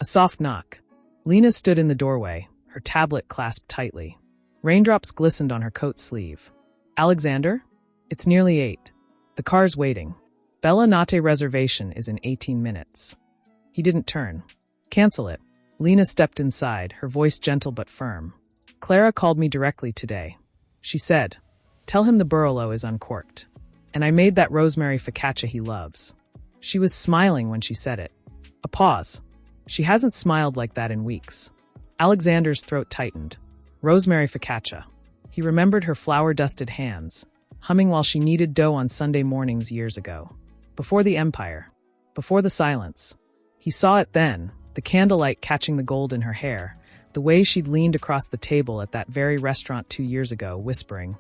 A soft knock. Lena stood in the doorway, her tablet clasped tightly. Raindrops glistened on her coat sleeve. Alexander? It's nearly 8. The car's waiting. Bella Nate reservation is in 18 minutes. He didn't turn. Cancel it. Lena stepped inside, her voice gentle but firm. Clara called me directly today. She said, tell him the Burlo is uncorked. And I made that rosemary focaccia he loves. She was smiling when she said it. A pause. She hasn't smiled like that in weeks. Alexander's throat tightened. Rosemary focaccia. He remembered her flour-dusted hands, humming while she kneaded dough on Sunday mornings years ago. Before the empire. Before the silence. He saw it then, the candlelight catching the gold in her hair, the way she'd leaned across the table at that very restaurant 2 years ago, whispering,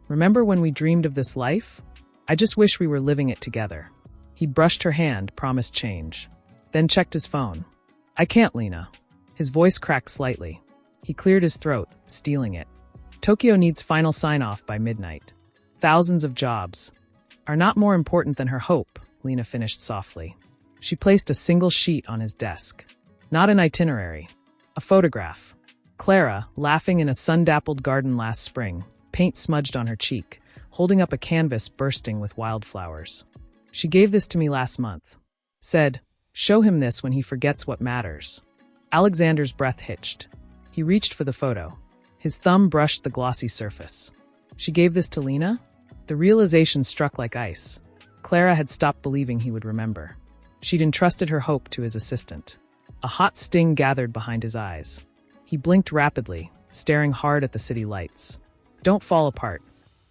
remember when we dreamed of this life? I just wish we were living it together. He brushed her hand, promised change. Then checked his phone. I can't, Lena. His voice cracked slightly. He cleared his throat, stealing it. Tokyo needs final sign-off by midnight. Thousands of jobs are not more important than her hope, Lena finished softly. She placed a single sheet on his desk. Not an itinerary. A photograph. Clara, laughing in a sun-dappled garden last spring, paint smudged on her cheek, holding up a canvas bursting with wildflowers. She gave this to me last month. Said, show him this when he forgets what matters. Alexander's breath hitched. He reached for the photo. His thumb brushed the glossy surface. She gave this to Lena? The realization struck like ice. Clara had stopped believing he would remember. She'd entrusted her hope to his assistant. A hot sting gathered behind his eyes. He blinked rapidly, staring hard at the city lights. Don't fall apart.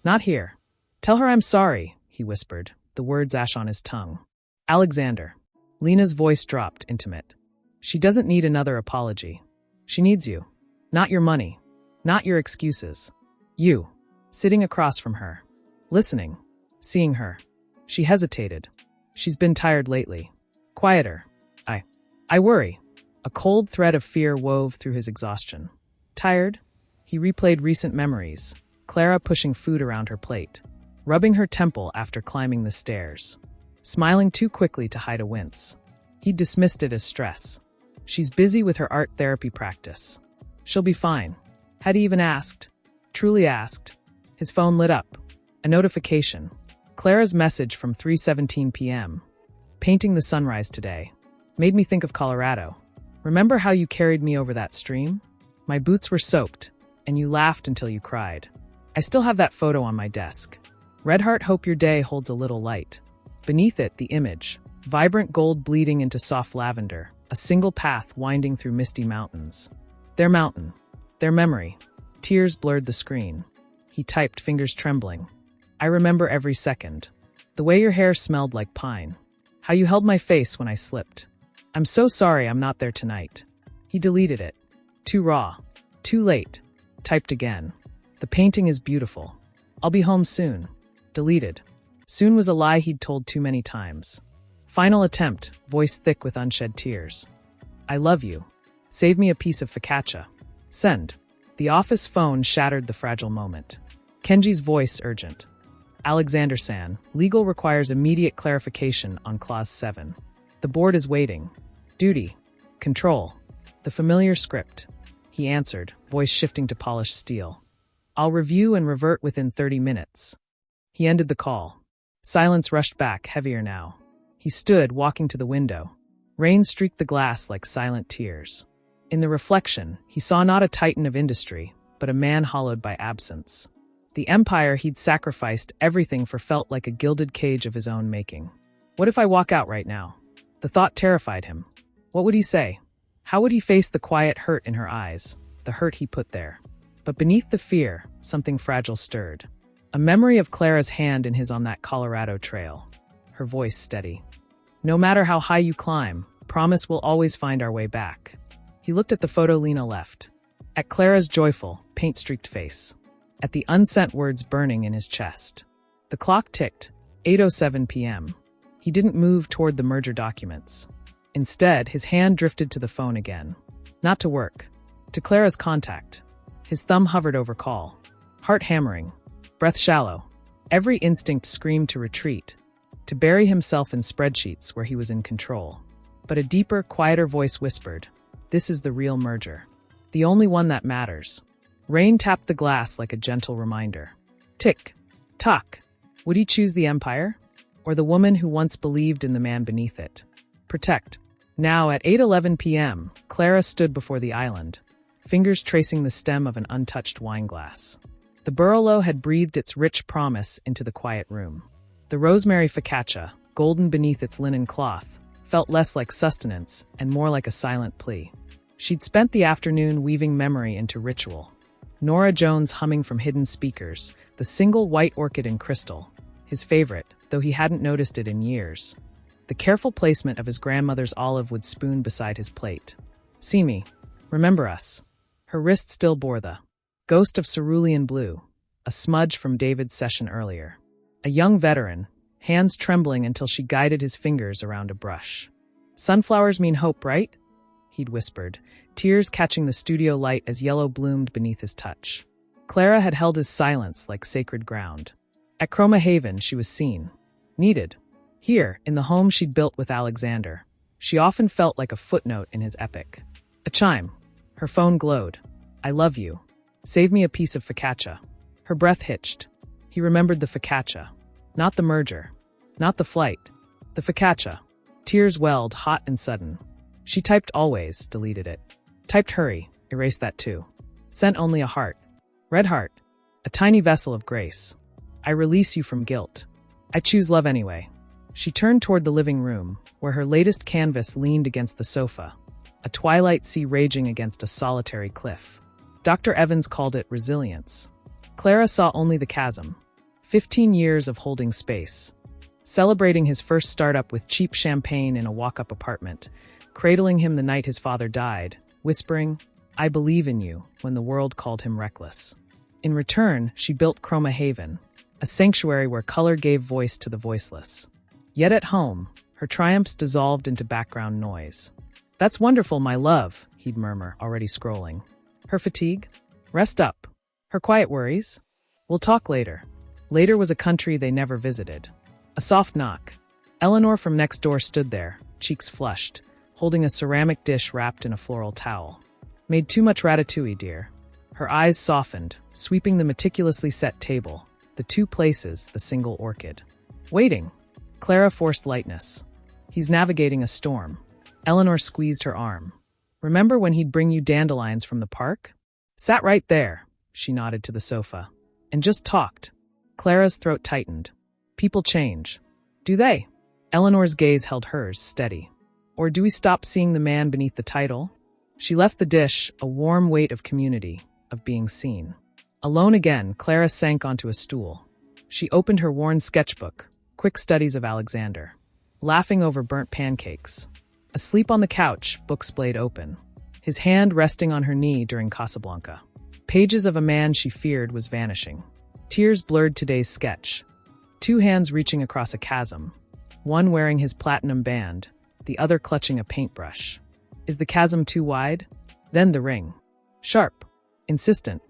Not here. Tell her I'm sorry, he whispered, the words ash on his tongue. Alexander. Lena's voice dropped, intimate. She doesn't need another apology. She needs you. Not your money. Not your excuses. You. Sitting across from her. Listening. Seeing her. She hesitated. She's been tired lately. Quieter. I worry. A cold thread of fear wove through his exhaustion. Tired? He replayed recent memories. Clara pushing food around her plate. Rubbing her temple after climbing the stairs. Smiling too quickly to hide a wince. He dismissed it as stress. She's busy with her art therapy practice. She'll be fine. Had he even asked? Truly asked. His phone lit up. A notification. Clara's message from 3:17 p.m. Painting the sunrise today. Made me think of Colorado. Remember how you carried me over that stream? My boots were soaked, and you laughed until you cried. I still have that photo on my desk. Redheart, hope your day holds a little light. Beneath it, the image. Vibrant gold bleeding into soft lavender. A single path winding through misty mountains. Their mountain. Their memory. Tears blurred the screen. He typed, fingers trembling. I remember every second. The way your hair smelled like pine. How you held my face when I slipped. I'm so sorry I'm not there tonight. He deleted it. Too raw. Too late. Typed again. The painting is beautiful. I'll be home soon. Deleted. Soon was a lie he'd told too many times. Final attempt, voice thick with unshed tears. I love you. Save me a piece of focaccia. Send. The office phone shattered the fragile moment. Kenji's voice urgent. Alexander-san, legal requires immediate clarification on Clause 7. The board is waiting. Duty. Control. The familiar script. He answered, voice shifting to polished steel. I'll review and revert within 30 minutes. He ended the call. Silence rushed back, heavier now. He stood, walking to the window. Rain streaked the glass like silent tears. In the reflection, he saw not a titan of industry, but a man hollowed by absence. The empire he'd sacrificed everything for felt like a gilded cage of his own making. What if I walk out right now? The thought terrified him. What would he say? How would he face the quiet hurt in her eyes, the hurt he put there? But beneath the fear, something fragile stirred. A memory of Clara's hand in his on that Colorado trail. Her voice steady. No matter how high you climb, promise we'll always find our way back. He looked at the photo Lena left. At Clara's joyful, paint-streaked face. At the unsent words burning in his chest. The clock ticked, 8:07 p.m. He didn't move toward the merger documents. Instead, his hand drifted to the phone again. Not to work. To Clara's contact. His thumb hovered over call. Heart hammering. Breath shallow. Every instinct screamed to retreat. To bury himself in spreadsheets where he was in control. But a deeper, quieter voice whispered, This is the real merger. The only one that matters. Rain tapped the glass like a gentle reminder. Tick. Tock. Would he choose the empire? Or the woman who once believed in the man beneath it? Protect. Now, at 8:11 p.m., Clara stood before the island, fingers tracing the stem of an untouched wineglass. The burrolo had breathed its rich promise into the quiet room. The rosemary focaccia, golden beneath its linen cloth, felt less like sustenance and more like a silent plea. She'd spent the afternoon weaving memory into ritual. Nora Jones humming from hidden speakers, the single white orchid in crystal, his favorite, though he hadn't noticed it in years. The careful placement of his grandmother's olive wood spoon beside his plate. See me. Remember us. Her wrist still bore the ghost of cerulean blue, a smudge from David's session earlier. A young veteran, hands trembling until she guided his fingers around a brush. Sunflowers mean hope, right? He'd whispered, tears catching the studio light as yellow bloomed beneath his touch. Clara had held his silence like sacred ground. At Chroma Haven, she was seen. Needed. Here, in the home she'd built with Alexander, she often felt like a footnote in his epic. A chime. Her phone glowed. I love you. Save me a piece of focaccia. Her breath hitched. He remembered the focaccia. Not the merger. Not the flight. The focaccia. Tears welled, hot and sudden. She typed always, deleted it. Typed hurry, erased that too. Sent only a heart. Red heart. A tiny vessel of grace. I release you from guilt. I choose love anyway. She turned toward the living room, where her latest canvas leaned against the sofa, a twilight sea raging against a solitary cliff. Dr. Evans called it resilience. Clara saw only the chasm. 15 years of holding space. Celebrating his first startup with cheap champagne in a walk-up apartment, cradling him the night his father died, whispering, I believe in you, when the world called him reckless. In return, she built Chroma Haven, a sanctuary where color gave voice to the voiceless. Yet at home, her triumphs dissolved into background noise. That's wonderful, my love, he'd murmur, already scrolling. Her fatigue? Rest up. Her quiet worries? We'll talk later. Later was a country they never visited. A soft knock. Eleanor from next door stood there, cheeks flushed, holding a ceramic dish wrapped in a floral towel. Made too much ratatouille, dear. Her eyes softened, sweeping the meticulously set table, the two places, the single orchid. Waiting. Clara forced lightness. He's navigating a storm. Eleanor squeezed her arm. Remember when he'd bring you dandelions from the park? Sat right there, she nodded to the sofa, and just talked. Clara's throat tightened. People change. Do they? Eleanor's gaze held hers, steady. Or do we stop seeing the man beneath the title? She left the dish, a warm weight of community, of being seen. Alone again, Clara sank onto a stool. She opened her worn sketchbook, Quick Studies of Alexander. Laughing over burnt pancakes. Asleep on the couch, book splayed open. His hand resting on her knee during Casablanca. Pages of a man she feared was vanishing. Tears blurred today's sketch. Two hands reaching across a chasm. One wearing his platinum band, the other clutching a paintbrush. Is the chasm too wide? Then the ring. Sharp. Insistent.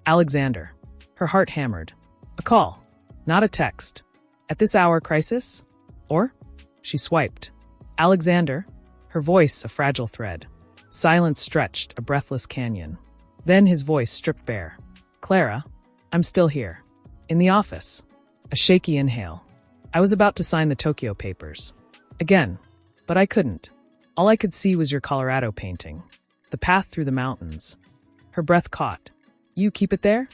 Alexander. Her heart hammered. A call. Not a text. At this hour, crisis? Or? She swiped. Alexander? Her voice a fragile thread. Silence stretched, a breathless canyon. Then his voice stripped bare. Clara, I'm still here. In the office. A shaky inhale. I was about to sign the Tokyo papers. Again. But I couldn't. All I could see was your Colorado painting. The path through the mountains. Her breath caught. You keep it there?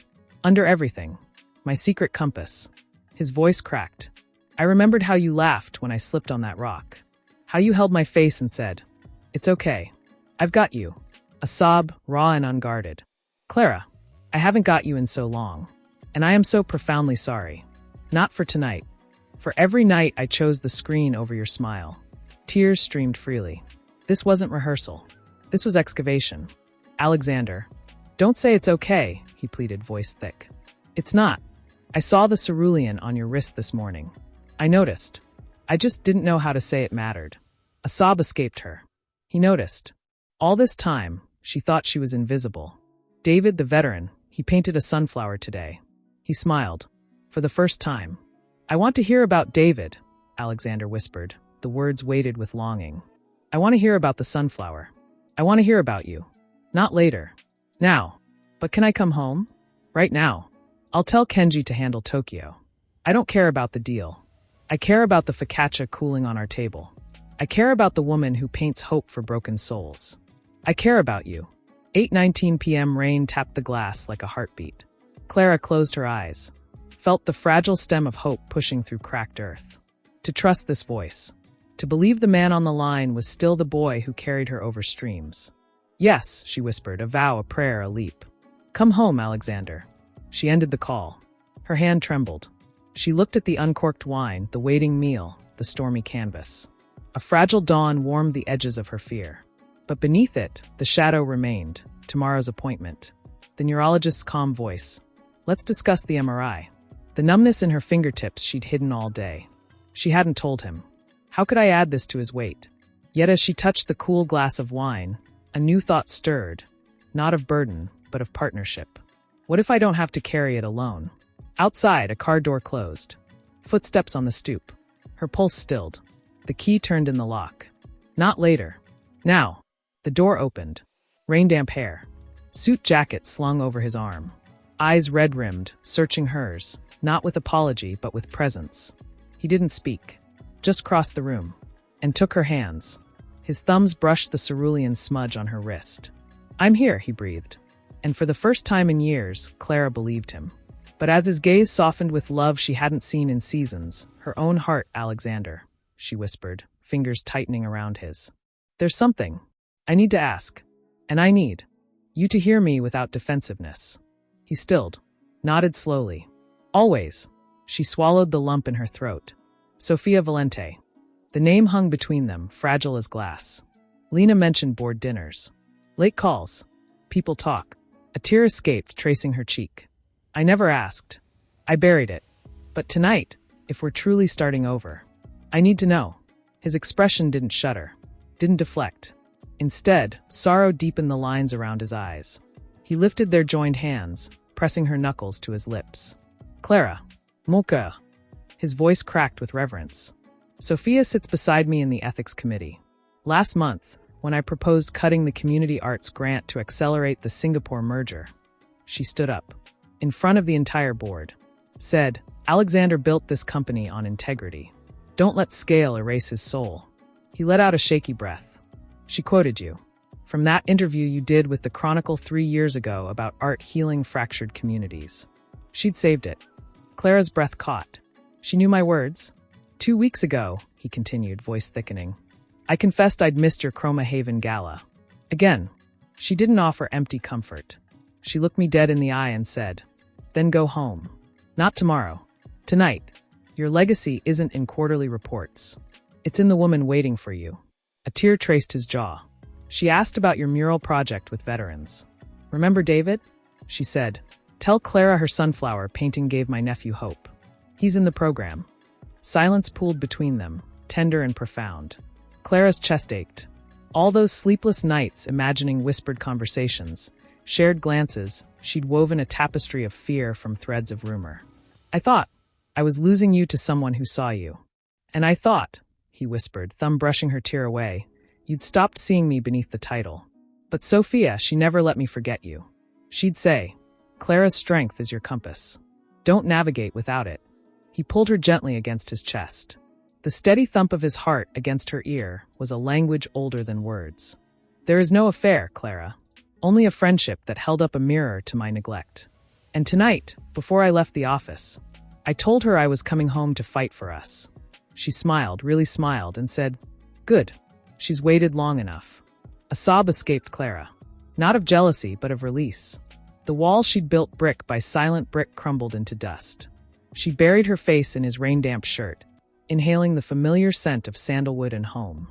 Under everything. My secret compass. His voice cracked. I remembered how you laughed when I slipped on that rock. How you held my face and said, It's okay. I've got you. A sob, raw and unguarded. Clara, I haven't got you in so long. And I am so profoundly sorry. Not for tonight. For every night I chose the screen over your smile. Tears streamed freely. This wasn't rehearsal. This was excavation. Alexander. Don't say it's okay, he pleaded, voice thick. It's not. I saw the cerulean on your wrist this morning. I noticed. I just didn't know how to say it mattered. A sob escaped her. He noticed. All this time, she thought she was invisible. David, the veteran, he painted a sunflower today. He smiled. For the first time. I want to hear about David, Alexander whispered. The words weighted with longing. I want to hear about the sunflower. I want to hear about you. Not later. Now. But can I come home? Right now. I'll tell Kenji to handle Tokyo. I don't care about the deal. I care about the focaccia cooling on our table. I care about the woman who paints hope for broken souls. I care about you. 8:19 p.m. Rain tapped the glass like a heartbeat. Clara closed her eyes, felt the fragile stem of hope pushing through cracked earth. To trust this voice. To believe the man on the line was still the boy who carried her over streams. Yes, she whispered, a vow, a prayer, a leap. Come home, Alexander. She ended the call. Her hand trembled. She looked at the uncorked wine, the waiting meal, the stormy canvas. A fragile dawn warmed the edges of her fear. But beneath it, the shadow remained, tomorrow's appointment. The neurologist's calm voice. Let's discuss the MRI. The numbness in her fingertips she'd hidden all day. She hadn't told him. How could I add this to his weight? Yet as she touched the cool glass of wine, a new thought stirred, not of burden, but of partnership. What if I don't have to carry it alone? Outside, a car door closed. Footsteps on the stoop. Her pulse stilled. The key turned in the lock. Not later. Now. The door opened. Rain-damp hair. Suit jacket slung over his arm. Eyes red-rimmed, searching hers, not with apology but with presence. He didn't speak. Just crossed the room. And took her hands. His thumbs brushed the cerulean smudge on her wrist. I'm here, he breathed. And for the first time in years, Clara believed him. But as his gaze softened with love she hadn't seen in seasons, her own heart, Alexander, she whispered, fingers tightening around his. There's something. I need to ask. And I need you to hear me without defensiveness. He stilled, nodded slowly. Always. She swallowed the lump in her throat. Sofia Valente. The name hung between them, fragile as glass. Lena mentioned board dinners. Late calls. People talk. A tear escaped, tracing her cheek. I never asked. I buried it. But tonight, if we're truly starting over, I need to know. His expression didn't shudder, didn't deflect. Instead, sorrow deepened the lines around his eyes. He lifted their joined hands, pressing her knuckles to his lips. Clara. Mon cœur. His voice cracked with reverence. Sophia sits beside me in the ethics committee. Last month, when I proposed cutting the community arts grant to accelerate the Singapore merger, she stood up, in front of the entire board, said, Alexander built this company on integrity. Don't let scale erase his soul. He let out a shaky breath. She quoted you. From that interview you did with the Chronicle 3 years ago about art healing fractured communities. She'd saved it. Clara's breath caught. She knew my words. 2 weeks ago, he continued, voice thickening, I confessed I'd missed your Chroma Haven gala. Again, she didn't offer empty comfort. She looked me dead in the eye and said, then go home. Not tomorrow. Tonight. Your legacy isn't in quarterly reports. It's in the woman waiting for you. A tear traced his jaw. She asked about your mural project with veterans. Remember David? She said, tell Clara her sunflower painting gave my nephew hope. He's in the program. Silence pooled between them, tender and profound. Clara's chest ached. All those sleepless nights imagining whispered conversations, shared glances, she'd woven a tapestry of fear from threads of rumor. I thought I was losing you to someone who saw you. And I thought, he whispered, thumb brushing her tear away, you'd stopped seeing me beneath the title. But Sophia, she never let me forget you. She'd say, Clara's strength is your compass. Don't navigate without it. He pulled her gently against his chest. The steady thump of his heart against her ear was a language older than words. There is no affair, Clara. Only a friendship that held up a mirror to my neglect. And tonight, before I left the office, I told her I was coming home to fight for us. She smiled, really smiled, and said, good. She's waited long enough. A sob escaped Clara. Not of jealousy, but of release. The wall she'd built brick by silent brick crumbled into dust. She buried her face in his rain-damp shirt, inhaling the familiar scent of sandalwood and home.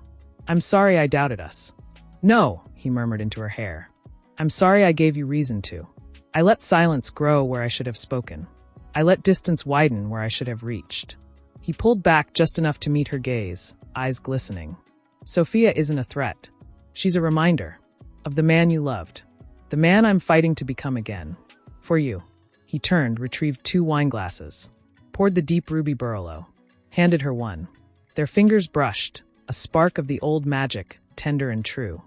I'm sorry I doubted us. No, he murmured into her hair. I'm sorry I gave you reason to. I let silence grow where I should have spoken. I let distance widen where I should have reached. He pulled back just enough to meet her gaze, eyes glistening. Sophia isn't a threat. She's a reminder of the man you loved, the man I'm fighting to become again. For you. He turned, retrieved 2 wine glasses, poured the deep ruby Barolo, handed her one. Their fingers brushed, a spark of the old magic, tender and true.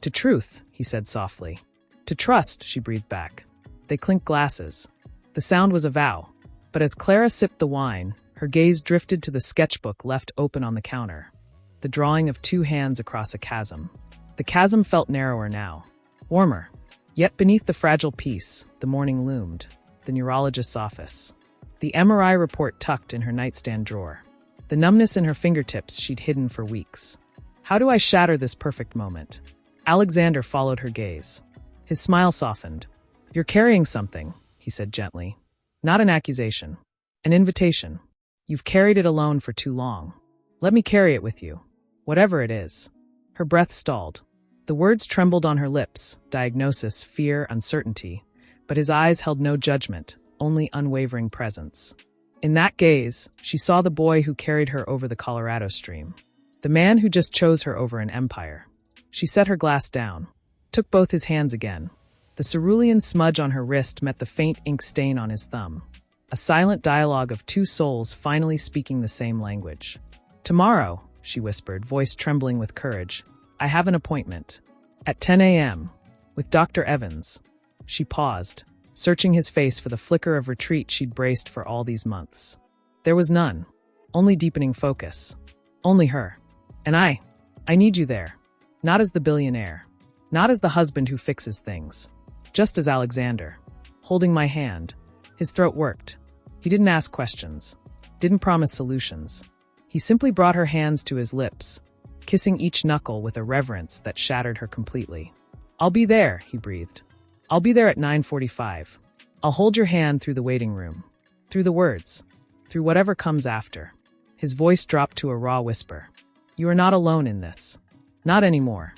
To truth, he said softly. To trust, she breathed back. They clinked glasses. The sound was a vow. But as Clara sipped the wine, her gaze drifted to the sketchbook left open on the counter. The drawing of two hands across a chasm. The chasm felt narrower now. Warmer. Yet beneath the fragile piece, the morning loomed. The neurologist's office. The MRI report tucked in her nightstand drawer. The numbness in her fingertips she'd hidden for weeks. How do I shatter this perfect moment? Alexander followed her gaze. His smile softened. You're carrying something, he said gently. Not an accusation. An invitation. You've carried it alone for too long. Let me carry it with you. Whatever it is. Her breath stalled. The words trembled on her lips, diagnosis, fear, uncertainty. But his eyes held no judgment, only unwavering presence. In that gaze, she saw the boy who carried her over the Colorado stream. The man who just chose her over an empire. She set her glass down, took both his hands again. The cerulean smudge on her wrist met the faint ink stain on his thumb. A silent dialogue of two souls finally speaking the same language. Tomorrow, she whispered, voice trembling with courage, I have an appointment. At 10 a.m. with Dr. Evans. She paused, searching his face for the flicker of retreat she'd braced for all these months. There was none. Only deepening focus. Only her. And I need you there. Not as the billionaire. Not as the husband who fixes things. Just as Alexander. Holding my hand. His throat worked. He didn't ask questions. Didn't promise solutions. He simply brought her hands to his lips, kissing each knuckle with a reverence that shattered her completely. I'll be there, he breathed. I'll be there at 9:45. I'll hold your hand through the waiting room. Through the words. Through whatever comes after. His voice dropped to a raw whisper. You are not alone in this. Not anymore.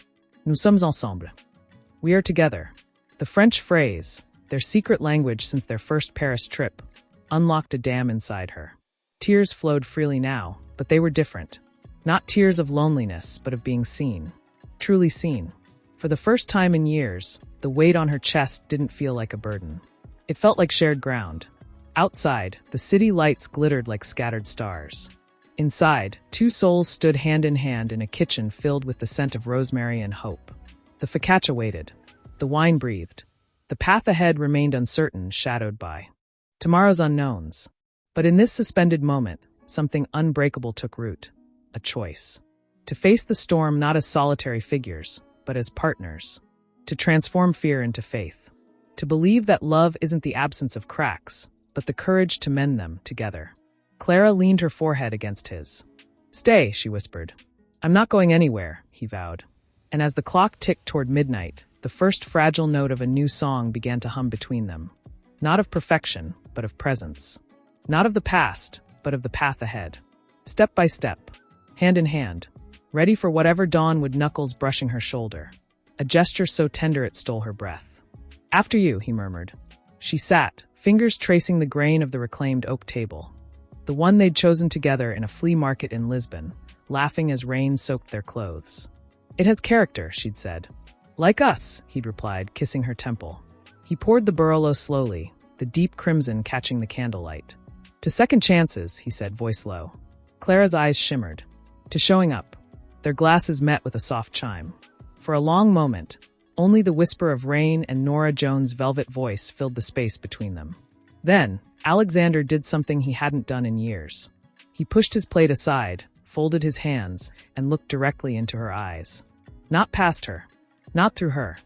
Nous sommes ensemble. We are together. The French phrase, their secret language since their first Paris trip, unlocked a dam inside her. Tears flowed freely now, but they were different. Not tears of loneliness, but of being seen. Truly seen. For the first time in years, the weight on her chest didn't feel like a burden. It felt like shared ground. Outside, the city lights glittered like scattered stars. Inside, two souls stood hand in hand in a kitchen filled with the scent of rosemary and hope. The focaccia waited. The wine breathed. The path ahead remained uncertain, shadowed by tomorrow's unknowns. But in this suspended moment, something unbreakable took root. A choice. To face the storm not as solitary figures, but as partners. To transform fear into faith. To believe that love isn't the absence of cracks, but the courage to mend them together. Clara leaned her forehead against his. Stay, she whispered. I'm not going anywhere, he vowed. And as the clock ticked toward midnight, the first fragile note of a new song began to hum between them. Not of perfection, but of presence. Not of the past, but of the path ahead. Step by step, hand in hand, ready for whatever dawn would, knuckles brushing her shoulder. A gesture so tender it stole her breath. After you, he murmured. She sat, fingers tracing the grain of the reclaimed oak table. The one they'd chosen together in a flea market in Lisbon, laughing as rain soaked their clothes. It has character, she'd said. Like us, he'd replied, kissing her temple. He poured the Barolo slowly, the deep crimson catching the candlelight. To second chances, he said, voice low. Clara's eyes shimmered. To showing up. Their glasses met with a soft chime. For a long moment, only the whisper of rain and Nora Jones' velvet voice filled the space between them. Then, Alexander did something he hadn't done in years. He pushed his plate aside, folded his hands, and looked directly into her eyes. Not past her. Not through her.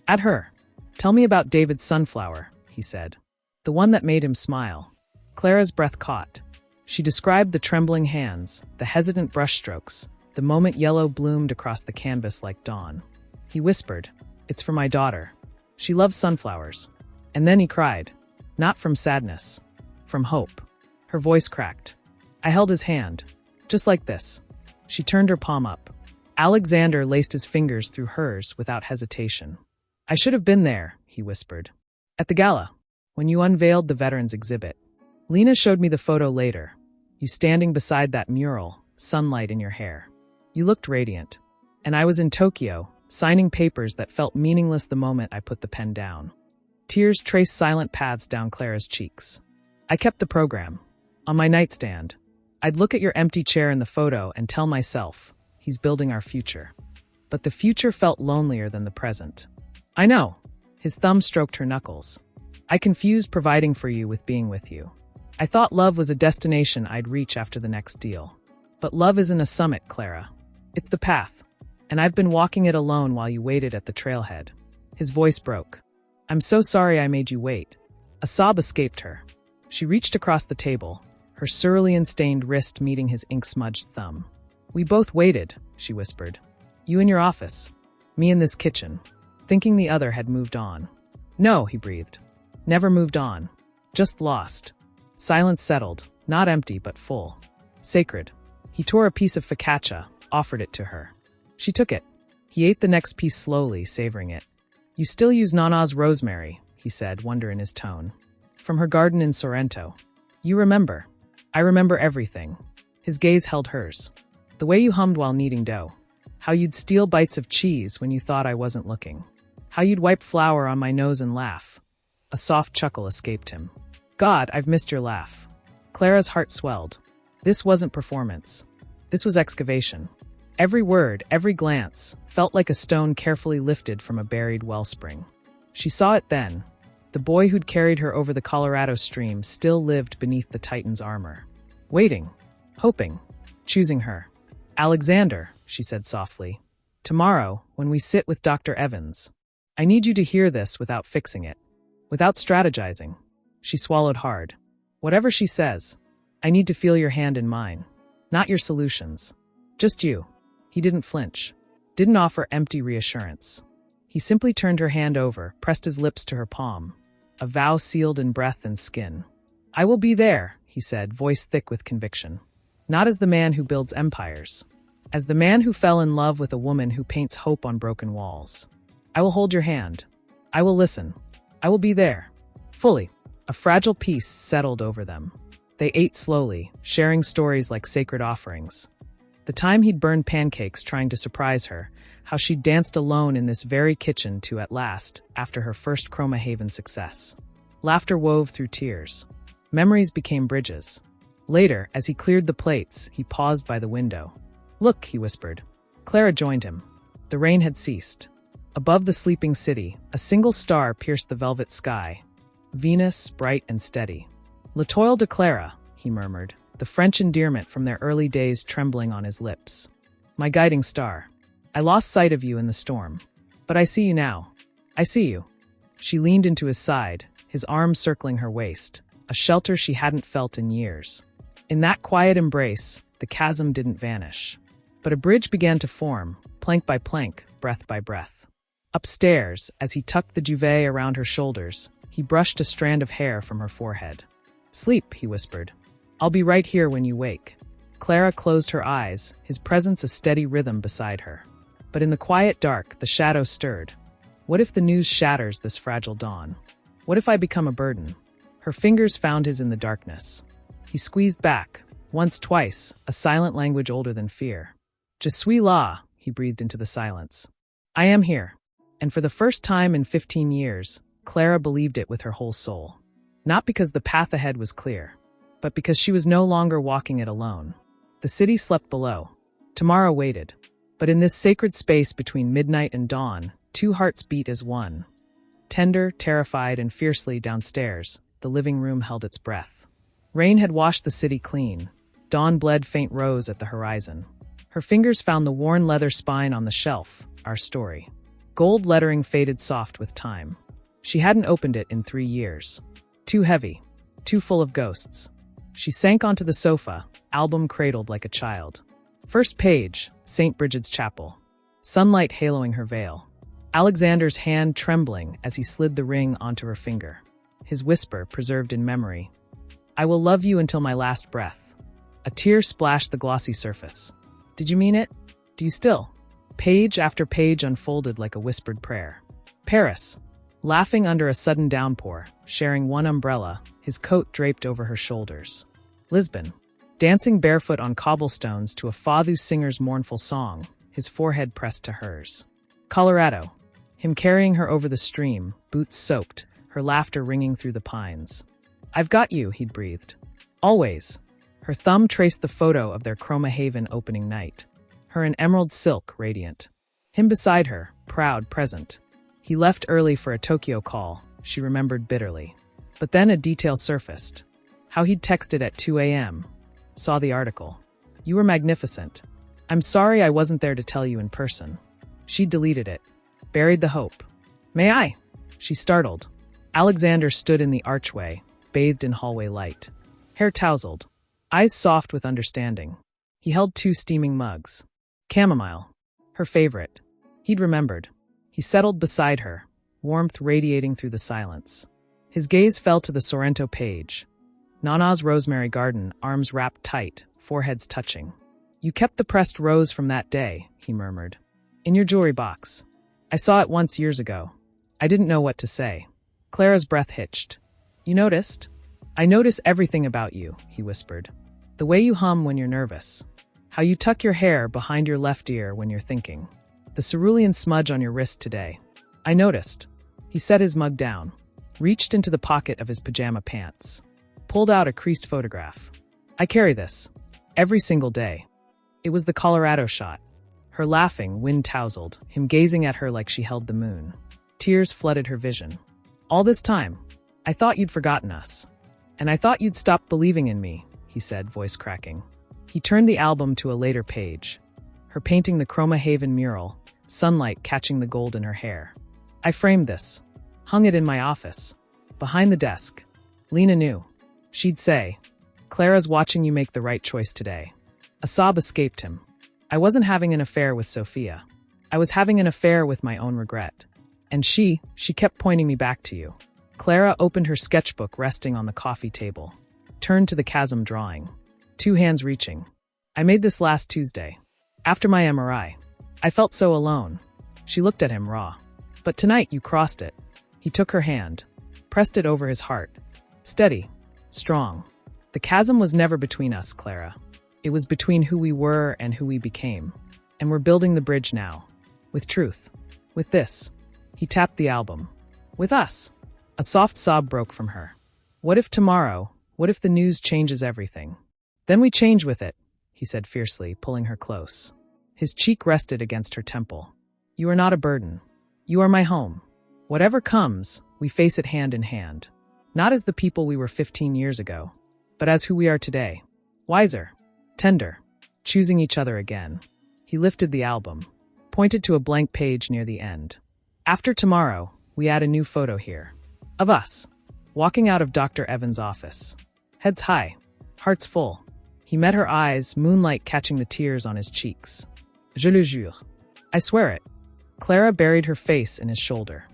At her. Tell me about David's sunflower, he said. The one that made him smile. Clara's breath caught. She described the trembling hands, the hesitant brushstrokes, the moment yellow bloomed across the canvas like dawn. He whispered, It's for my daughter. She loves sunflowers. And then he cried. Not from sadness. From hope. Her voice cracked. I held his hand. Just like this. She turned her palm up. Alexander laced his fingers through hers without hesitation. I should have been there, he whispered. At the gala. When you unveiled the veterans exhibit. Lena showed me the photo later. You standing beside that mural, sunlight in your hair. You looked radiant. And I was in Tokyo, signing papers that felt meaningless the moment I put the pen down. Tears traced silent paths down Clara's cheeks. I kept the program. On my nightstand. I'd look at your empty chair in the photo and tell myself, he's building our future. but the future felt lonelier than the present. I know. His thumb stroked her knuckles. I confused providing for you with being with you. I thought love was a destination I'd reach after the next deal. But love isn't a summit, Clara. It's the path. And I've been walking it alone while you waited at the trailhead. His voice broke. I'm so sorry I made you wait. A sob escaped her. She reached across the table, her cerulean-stained wrist meeting his ink-smudged thumb. We both waited, she whispered. You in your office. Me in this kitchen. Thinking the other had moved on. No, he breathed. Never moved on. Just lost. Silence settled, not empty but full. Sacred. He tore a piece of focaccia, offered it to her. She took it. He ate the next piece slowly, savoring it. You still use Nana's rosemary, he said, wonder in his tone. From her garden in Sorrento. You remember. I remember everything. His gaze held hers. The way you hummed while kneading dough. How you'd steal bites of cheese when you thought I wasn't looking. How you'd wipe flour on my nose and laugh. A soft chuckle escaped him. God, I've missed your laugh. Clara's heart swelled. This wasn't performance. This was excavation. Every word, every glance, felt like a stone carefully lifted from a buried wellspring. She saw it then. The boy who'd carried her over the Colorado stream still lived beneath the Titan's armor. Waiting. Hoping. Choosing her. Alexander, she said softly. Tomorrow, when we sit with Dr. Evans. I need you to hear this without fixing it. Without strategizing. She swallowed hard. Whatever she says, I need to feel your hand in mine. Not your solutions. Just you. He didn't flinch. Didn't offer empty reassurance. He simply turned her hand over, pressed his lips to her palm. A vow sealed in breath and skin. I will be there, he said, voice thick with conviction. Not as the man who builds empires. As the man who fell in love with a woman who paints hope on broken walls. I will hold your hand. I will listen. I will be there. Fully. A fragile peace settled over them. They ate slowly, sharing stories like sacred offerings. The time he'd burned pancakes trying to surprise her, how she'd danced alone in this very kitchen to at last, after her first Cromahaven success. Laughter wove through tears. Memories became bridges. Later, as he cleared the plates, he paused by the window. Look, he whispered. Clara joined him. The rain had ceased. Above the sleeping city, a single star pierced the velvet sky. Venus, bright and steady. L'Etoile de Clara, he murmured, the French endearment from their early days trembling on his lips. My guiding star. I lost sight of you in the storm. But I see you now. I see you. She leaned into his side, his arms circling her waist, a shelter she hadn't felt in years. In that quiet embrace, the chasm didn't vanish. But a bridge began to form, plank by plank, breath by breath. Upstairs, as he tucked the duvet around her shoulders, he brushed a strand of hair from her forehead. Sleep, he whispered. I'll be right here when you wake. Clara closed her eyes, his presence a steady rhythm beside her. But in the quiet dark, the shadow stirred. What if the news shatters this fragile dawn? What if I become a burden? Her fingers found his in the darkness. He squeezed back, once, twice, a silent language older than fear. Je suis là, he breathed into the silence. I am here. And for the first time in 15 years, Clara believed it with her whole soul. Not because the path ahead was clear, but because she was no longer walking it alone. The city slept below. Tomorrow waited. But in this sacred space between midnight and dawn, two hearts beat as one. Tender, terrified, and fiercely downstairs, the living room held its breath. Rain had washed the city clean. Dawn bled faint rose at the horizon. Her fingers found the worn leather spine on the shelf, our story. Gold lettering faded soft with time. She hadn't opened it in 3 years. Too heavy. Too full of ghosts. She sank onto the sofa, album cradled like a child. First page, St. Bridget's Chapel. Sunlight haloing her veil. Alexander's hand trembling as he slid the ring onto her finger. His whisper preserved in memory. I will love you until my last breath. A tear splashed the glossy surface. Did you mean it? Do you still? Page after page unfolded like a whispered prayer. Paris. Laughing under a sudden downpour, sharing one umbrella, his coat draped over her shoulders. Lisbon. Dancing barefoot on cobblestones to a Fado singer's mournful song, his forehead pressed to hers. Colorado. Him carrying her over the stream, boots soaked, her laughter ringing through the pines. I've got you, he'd breathed. Always. Her thumb traced the photo of their Cromahaven opening night. Her in emerald silk, radiant. Him beside her, proud, present. He left early for a Tokyo call, she remembered bitterly. But then a detail surfaced. How he'd texted at 2 a.m. Saw the article. You were magnificent. I'm sorry I wasn't there to tell you in person. She deleted it. Buried the hope. May I? She startled. Alexander stood in the archway, bathed in hallway light. Hair tousled. Eyes soft with understanding. He held 2 steaming mugs. Chamomile. Her favorite. He'd remembered. He settled beside her, warmth radiating through the silence. His gaze fell to the Sorrento page. Nana's rosemary garden, arms wrapped tight, foreheads touching. You kept the pressed rose from that day, he murmured. In your jewelry box. I saw it once years ago. I didn't know what to say. Clara's breath hitched. You noticed? I notice everything about you, he whispered. The way you hum when you're nervous. How you tuck your hair behind your left ear when you're thinking. The cerulean smudge on your wrist today. I noticed. He set his mug down, reached into the pocket of his pajama pants, pulled out a creased photograph. I carry this. Every single day. It was the Colorado shot. Her laughing, wind-tousled, him gazing at her like she held the moon. Tears flooded her vision. All this time, I thought you'd forgotten us. And I thought you'd stopped believing in me, he said, voice cracking. He turned the album to a later page. Her painting the Chroma Haven mural, sunlight catching the gold in her hair. I framed this. Hung it in my office. Behind the desk. Lena knew. She'd say, Clara's watching you make the right choice today. A sob escaped him. I wasn't having an affair with Sophia. I was having an affair with my own regret. And she kept pointing me back to you. Clara opened her sketchbook resting on the coffee table. Turned to the chasm drawing. 2 hands reaching. I made this last Tuesday. After my MRI. I felt so alone. She looked at him raw. But tonight you crossed it. He took her hand. Pressed it over his heart. Steady. Strong. The chasm was never between us, Clara. It was between who we were and who we became. And we're building the bridge now. With truth. With this. He tapped the album. With us. A soft sob broke from her. What if tomorrow, what if the news changes everything? Then we change with it, he said fiercely, pulling her close. His cheek rested against her temple. You are not a burden. You are my home. Whatever comes, we face it hand in hand. Not as the people we were 15 years ago, but as who we are today. Wiser. Tender. Choosing each other again. He lifted the album. Pointed to a blank page near the end. After tomorrow, we add a new photo here. Of us. Walking out of Dr. Evans' office. Heads high. Hearts full. He met her eyes, moonlight catching the tears on his cheeks. Je le jure. I swear it. Clara buried her face in his shoulder.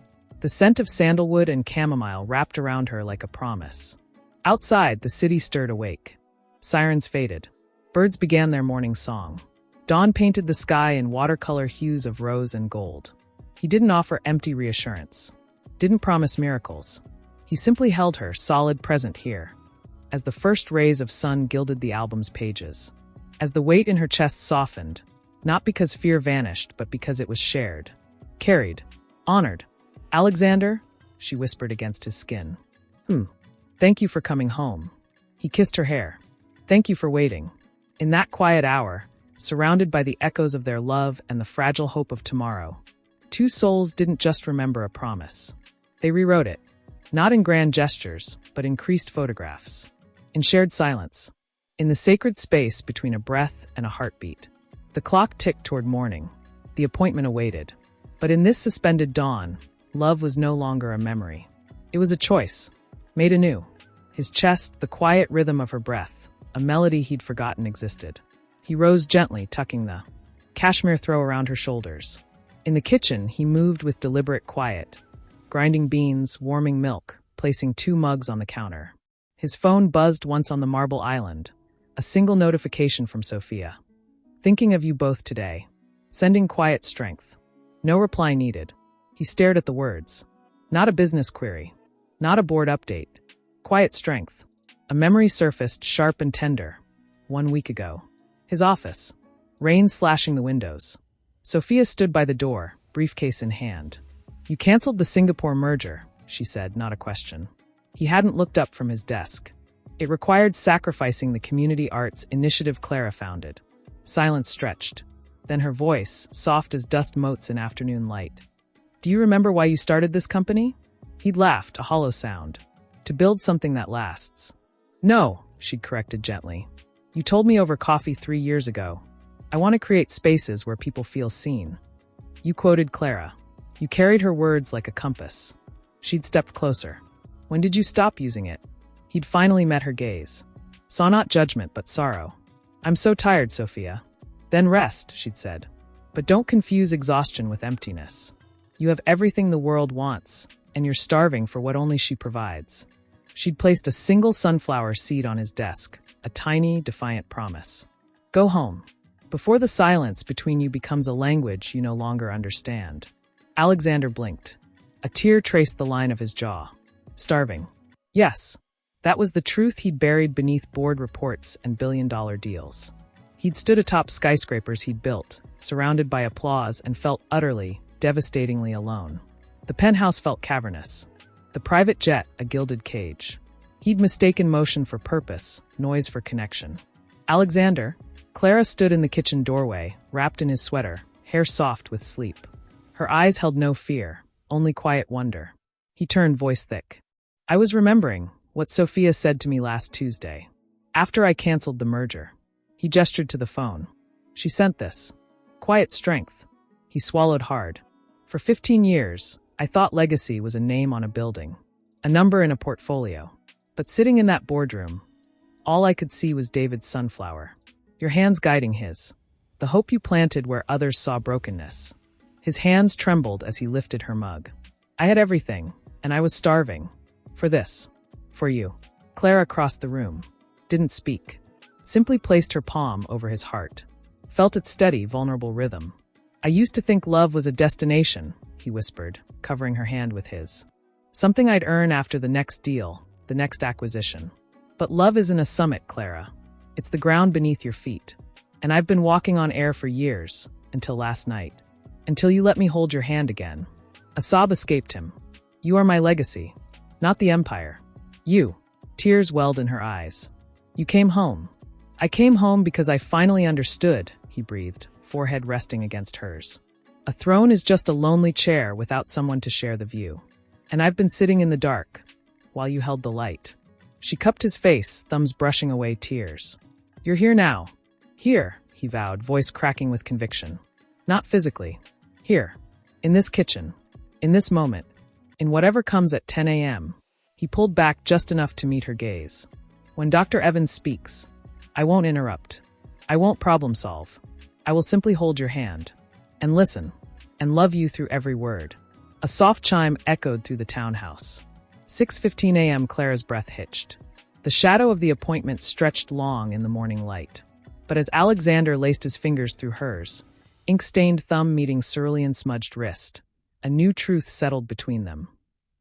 The scent of sandalwood and chamomile wrapped around her like a promise. Outside, the city stirred awake. Sirens faded. Birds began their morning song. Dawn painted the sky in watercolor hues of rose and gold. He didn't offer empty reassurance. Didn't promise miracles. He simply held her, solid, present here. As the first rays of sun gilded the album's pages. As the weight in her chest softened, not because fear vanished, but because it was shared. Carried. Honored. Alexander? She whispered against his skin. Thank you for coming home. He kissed her hair. Thank you for waiting. In that quiet hour, surrounded by the echoes of their love and the fragile hope of tomorrow, 2 souls didn't just remember a promise. They rewrote it. Not in grand gestures, but in creased photographs. In shared silence. In the sacred space between a breath and a heartbeat. The clock ticked toward morning. The appointment awaited. But in this suspended dawn, love was no longer a memory. It was a choice. Made anew. His chest, the quiet rhythm of her breath, a melody he'd forgotten existed. He rose gently, tucking the cashmere throw around her shoulders. In the kitchen, he moved with deliberate quiet. Grinding beans, warming milk, placing 2 mugs on the counter. His phone buzzed once on the marble island. A single notification from Sophia. Thinking of you both today. Sending quiet strength. No reply needed. He stared at the words. Not a business query. Not a board update. Quiet strength. A memory surfaced, sharp and tender. 1 week ago. His office. Rain slashing the windows. Sophia stood by the door, briefcase in hand. You canceled the Singapore merger, she said, not a question. He hadn't looked up from his desk. It required sacrificing the community arts initiative Clara founded. Silence stretched. Then her voice, soft as dust motes in afternoon light. Do you remember why you started this company? He'd laughed, a hollow sound. To build something that lasts. No, she'd corrected gently. You told me over coffee 3 years ago. I want to create spaces where people feel seen. You quoted Clara. You carried her words like a compass. She'd stepped closer. When did you stop using it? He'd finally met her gaze. Saw not judgment, but sorrow. I'm so tired, Sophia. Then rest, she'd said. But don't confuse exhaustion with emptiness. You have everything the world wants, and you're starving for what only she provides. She'd placed a single sunflower seed on his desk, a tiny, defiant promise. Go home, before the silence between you becomes a language you no longer understand. Alexander blinked. A tear traced the line of his jaw. Starving. Yes, that was the truth he'd buried beneath board reports and billion-dollar deals. He'd stood atop skyscrapers he'd built, surrounded by applause, and felt utterly, devastatingly alone. The penthouse felt cavernous. The private jet, a gilded cage. He'd mistaken motion for purpose, noise for connection. Alexander, Clara stood in the kitchen doorway, wrapped in his sweater, hair soft with sleep. Her eyes held no fear, only quiet wonder. He turned, voice thick. I was remembering what Sophia said to me last Tuesday. After I canceled the merger. He gestured to the phone. She sent this. Quiet strength. He swallowed hard. For 15 years, I thought legacy was a name on a building, a number in a portfolio. But sitting in that boardroom, all I could see was David's sunflower. Your hands guiding his. The hope you planted where others saw brokenness. His hands trembled as he lifted her mug. I had everything, and I was starving. For this. For you. Clara crossed the room. Didn't speak. Simply placed her palm over his heart. Felt its steady, vulnerable rhythm. I used to think love was a destination, he whispered, covering her hand with his. Something I'd earn after the next deal, the next acquisition. But love isn't a summit, Clara. It's the ground beneath your feet. And I've been walking on air for years, until last night. Until you let me hold your hand again. A sob escaped him. You are my legacy, not the empire. You. Tears welled in her eyes. You came home. I came home because I finally understood, he breathed, forehead resting against hers. A throne is just a lonely chair without someone to share the view. And I've been sitting in the dark, while you held the light. She cupped his face, thumbs brushing away tears. You're here now. Here, he vowed, voice cracking with conviction. Not physically. Here. In this kitchen. In this moment. In whatever comes at 10 a.m. He pulled back just enough to meet her gaze. When Dr. Evans speaks, I won't interrupt. I won't problem solve. I will simply hold your hand. And listen. And love you through every word. A soft chime echoed through the townhouse. 6:15 a.m. Clara's breath hitched. The shadow of the appointment stretched long in the morning light. But as Alexander laced his fingers through hers, ink-stained thumb meeting cerulean-smudged wrist, a new truth settled between them.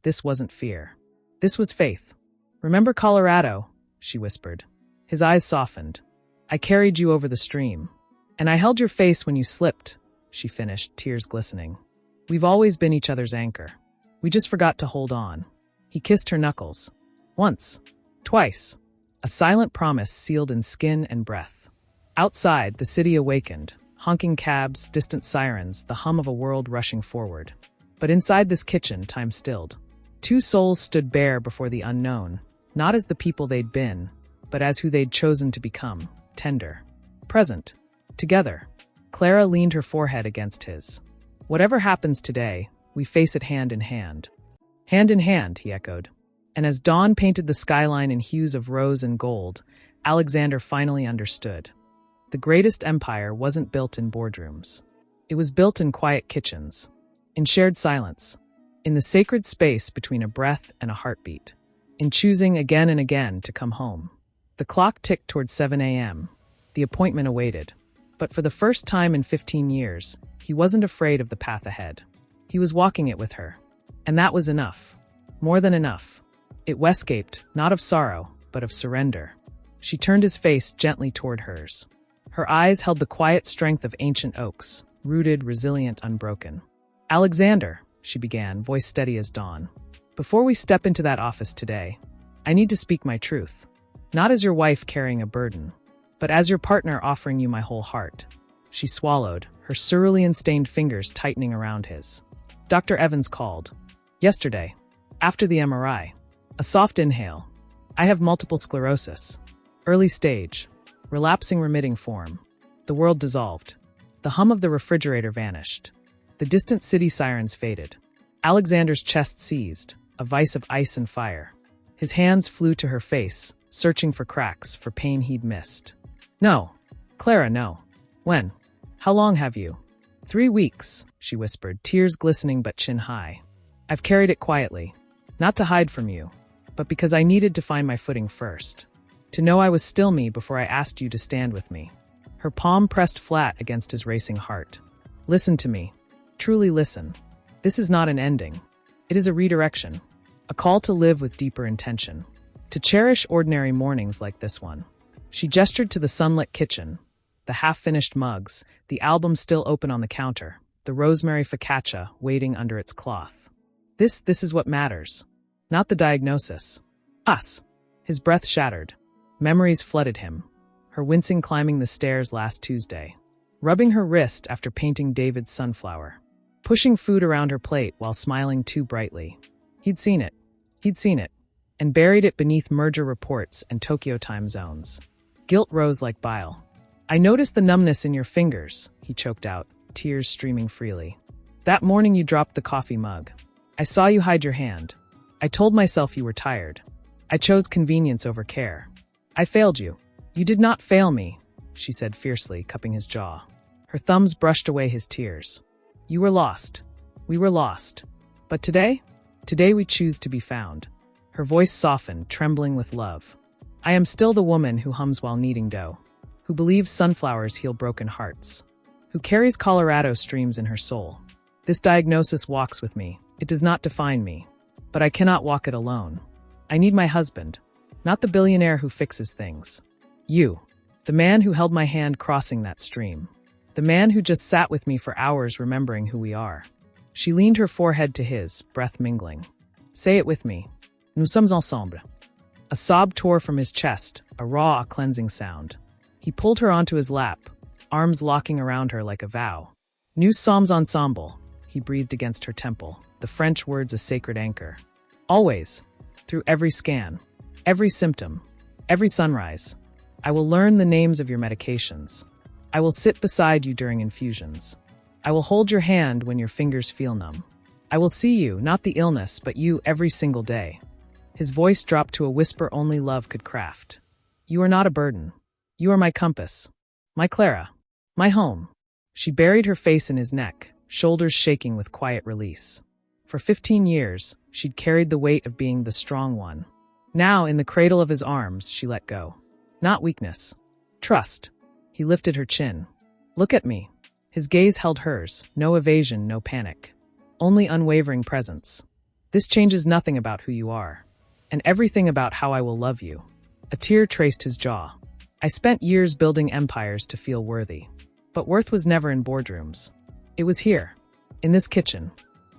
This wasn't fear. This was faith. Remember Colorado, she whispered. His eyes softened. I carried you over the stream. And I held your face when you slipped, she finished, tears glistening. We've always been each other's anchor. We just forgot to hold on. He kissed her knuckles. Once. Twice. A silent promise sealed in skin and breath. Outside, the city awakened. Honking cabs, distant sirens, the hum of a world rushing forward. But inside this kitchen, time stilled. Two souls stood bare before the unknown, not as the people they'd been, but as who they'd chosen to become, tender. Present. Together. Clara leaned her forehead against his. Whatever happens today, we face it hand in hand. Hand in hand, he echoed. And as dawn painted the skyline in hues of rose and gold, Alexander finally understood. The greatest empire wasn't built in boardrooms. It was built in quiet kitchens, in shared silence, in the sacred space between a breath and a heartbeat, in choosing again and again to come home. The clock ticked toward 7 a.m. The appointment awaited. But for the first time in 15 years, he wasn't afraid of the path ahead. He was walking it with her. And that was enough. More than enough. It escaped, not of sorrow, but of surrender. She turned his face gently toward hers. Her eyes held the quiet strength of ancient oaks, rooted, resilient, unbroken. Alexander, she began, voice steady as dawn. Before we step into that office today, I need to speak my truth. Not as your wife carrying a burden, but as your partner offering you my whole heart. She swallowed, her cerulean-stained fingers tightening around his. Dr. Evans called. Yesterday. After the MRI. A soft inhale. I have multiple sclerosis. Early stage. Relapsing remitting form. The world dissolved. The hum of the refrigerator vanished. The distant city sirens faded. Alexander's chest seized, a vice of ice and fire. His hands flew to her face, searching for cracks, for pain he'd missed. No. Clara, no. When? How long have you? 3 weeks, she whispered, tears glistening but chin high. I've carried it quietly. Not to hide from you, but because I needed to find my footing first. To know I was still me before I asked you to stand with me. Her palm pressed flat against his racing heart. Listen to me. Truly listen. This is not an ending. It is a redirection. A call to live with deeper intention. To cherish ordinary mornings like this one. She gestured to the sunlit kitchen. The half-finished mugs, the album still open on the counter, the rosemary focaccia waiting under its cloth. This is what matters. Not the diagnosis. Us. His breath shattered. Memories flooded him. Her wincing climbing the stairs last Tuesday. Rubbing her wrist after painting David's sunflower. Pushing food around her plate while smiling too brightly. He'd seen it. And buried it beneath merger reports and Tokyo time zones. Guilt rose like bile. I noticed the numbness in your fingers, he choked out, tears streaming freely. That morning you dropped the coffee mug. I saw you hide your hand. I told myself you were tired. I chose convenience over care. I failed you. You did not fail me, she said fiercely, cupping his jaw. Her thumbs brushed away his tears. You were lost. We were lost. But today we choose to be found. Her voice softened, trembling with love. I am still the woman who hums while kneading dough. Who believes sunflowers heal broken hearts. Who carries Colorado streams in her soul. This diagnosis walks with me. It does not define me. But I cannot walk it alone. I need my husband. Not the billionaire who fixes things. You. The man who held my hand crossing that stream. The man who just sat with me for hours remembering who we are. She leaned her forehead to his, breath mingling. Say it with me. Nous sommes ensemble. A sob tore from his chest, a raw, cleansing sound. He pulled her onto his lap, arms locking around her like a vow. Nous sommes ensemble, he breathed against her temple, the French words a sacred anchor. Always, through every scan, every symptom, every sunrise, I will learn the names of your medications. I will sit beside you during infusions. I will hold your hand when your fingers feel numb. I will see you, not the illness, but you every single day. His voice dropped to a whisper only love could craft. You are not a burden. You are my compass. My Clara. My home. She buried her face in his neck, shoulders shaking with quiet release. For 15 years, she'd carried the weight of being the strong one. Now, in the cradle of his arms, she let go. Not weakness. Trust. He lifted her chin. Look at me. His gaze held hers, no evasion, no panic. Only unwavering presence. This changes nothing about who you are. And everything about how I will love you. A tear traced his jaw. I spent years building empires to feel worthy. But worth was never in boardrooms. It was here. In this kitchen.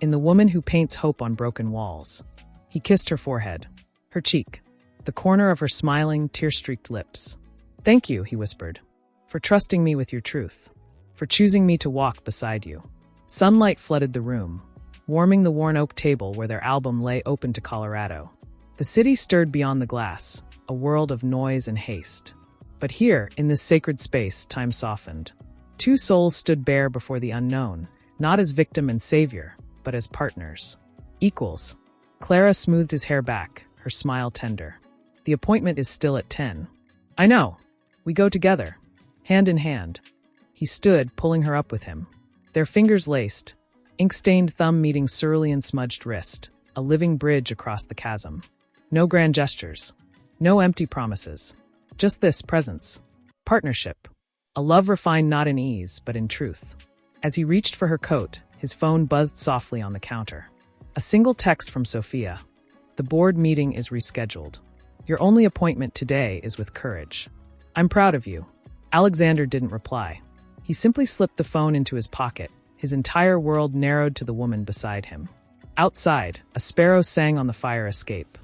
In the woman who paints hope on broken walls. He kissed her forehead. Her cheek. The corner of her smiling, tear-streaked lips. Thank you, he whispered. For trusting me with your truth. For choosing me to walk beside you. Sunlight flooded the room, warming the worn oak table where their album lay open to Colorado. The city stirred beyond the glass, a world of noise and haste. But here, in this sacred space, time softened. Two souls stood bare before the unknown, not as victim and savior, but as partners. Equals. Clara smoothed his hair back, her smile tender. The appointment is still at 10. I know. We go together. Hand in hand. He stood, pulling her up with him. Their fingers laced, ink-stained thumb meeting cerulean-smudged wrist, a living bridge across the chasm. No grand gestures. No empty promises. Just this presence. Partnership. A love refined not in ease, but in truth. As he reached for her coat, his phone buzzed softly on the counter. A single text from Sophia. The board meeting is rescheduled. Your only appointment today is with courage. I'm proud of you. Alexander didn't reply. He simply slipped the phone into his pocket, his entire world narrowed to the woman beside him. Outside, a sparrow sang on the fire escape.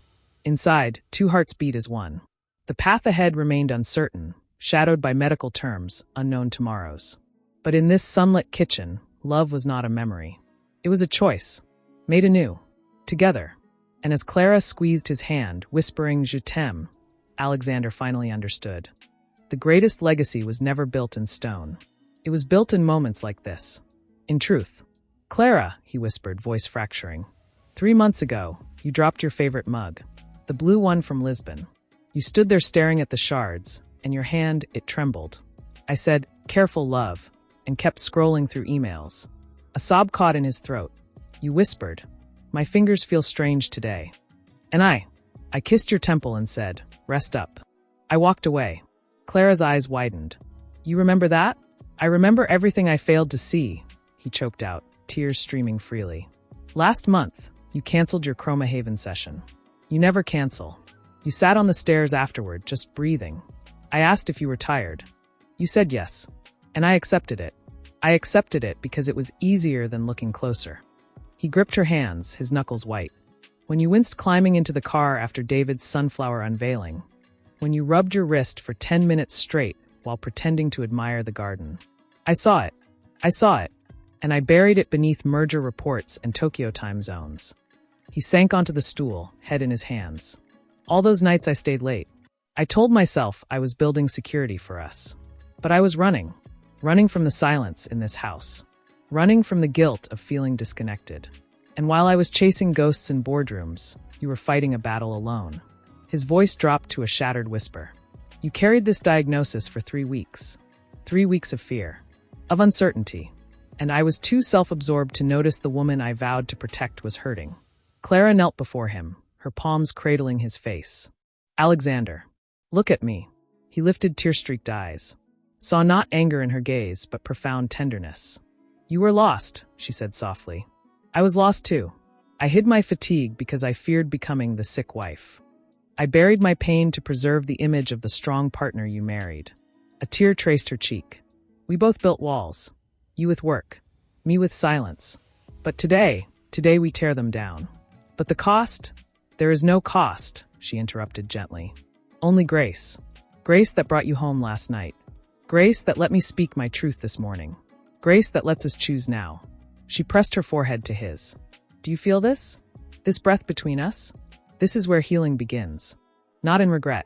Inside, two hearts beat as one. The path ahead remained uncertain, shadowed by medical terms, unknown tomorrows. But in this sunlit kitchen, love was not a memory. It was a choice, made anew, together. And as Clara squeezed his hand, whispering "Je t'aime," Alexander finally understood. The greatest legacy was never built in stone. It was built in moments like this. In truth. "Clara," he whispered, voice fracturing. 3 months ago, you dropped your favorite mug, the blue one from Lisbon. You stood there staring at the shards, and your hand, it trembled. I said, "Careful, love," and kept scrolling through emails. A sob caught in his throat. You whispered, "My fingers feel strange today." And I kissed your temple and said, "Rest up." I walked away. Clara's eyes widened. "You remember that?" "I remember everything I failed to see," he choked out, tears streaming freely. "Last month, you canceled your Chromahaven session. You never cancel. You sat on the stairs afterward, just breathing. I asked if you were tired. You said yes. And I accepted it. I accepted it because it was easier than looking closer." He gripped her hands, his knuckles white. "When you winced climbing into the car after David's sunflower unveiling. When you rubbed your wrist for 10 minutes straight while pretending to admire the garden. I saw it. I saw it. And I buried it beneath merger reports and Tokyo time zones." He sank onto the stool, head in his hands. "All those nights I stayed late. I told myself I was building security for us. But I was running from the silence in this house. Running from the guilt of feeling disconnected. And while I was chasing ghosts in boardrooms, you were fighting a battle alone." His voice dropped to a shattered whisper. "You carried this diagnosis for 3 weeks. 3 weeks of fear. Of uncertainty. And I was too self-absorbed to notice the woman I vowed to protect was hurting." Clara knelt before him, her palms cradling his face. "Alexander, look at me." He lifted tear-streaked eyes. Saw not anger in her gaze, but profound tenderness. "You were lost," she said softly. "I was lost too. I hid my fatigue because I feared becoming the sick wife. I buried my pain to preserve the image of the strong partner you married." A tear traced her cheek. "We both built walls. You with work, me with silence. But today we tear them down. But the cost? There is no cost," she interrupted gently. "Only grace. Grace that brought you home last night. Grace that let me speak my truth this morning. Grace that lets us choose now." She pressed her forehead to his. "Do you feel this? This breath between us? This is where healing begins. Not in regret.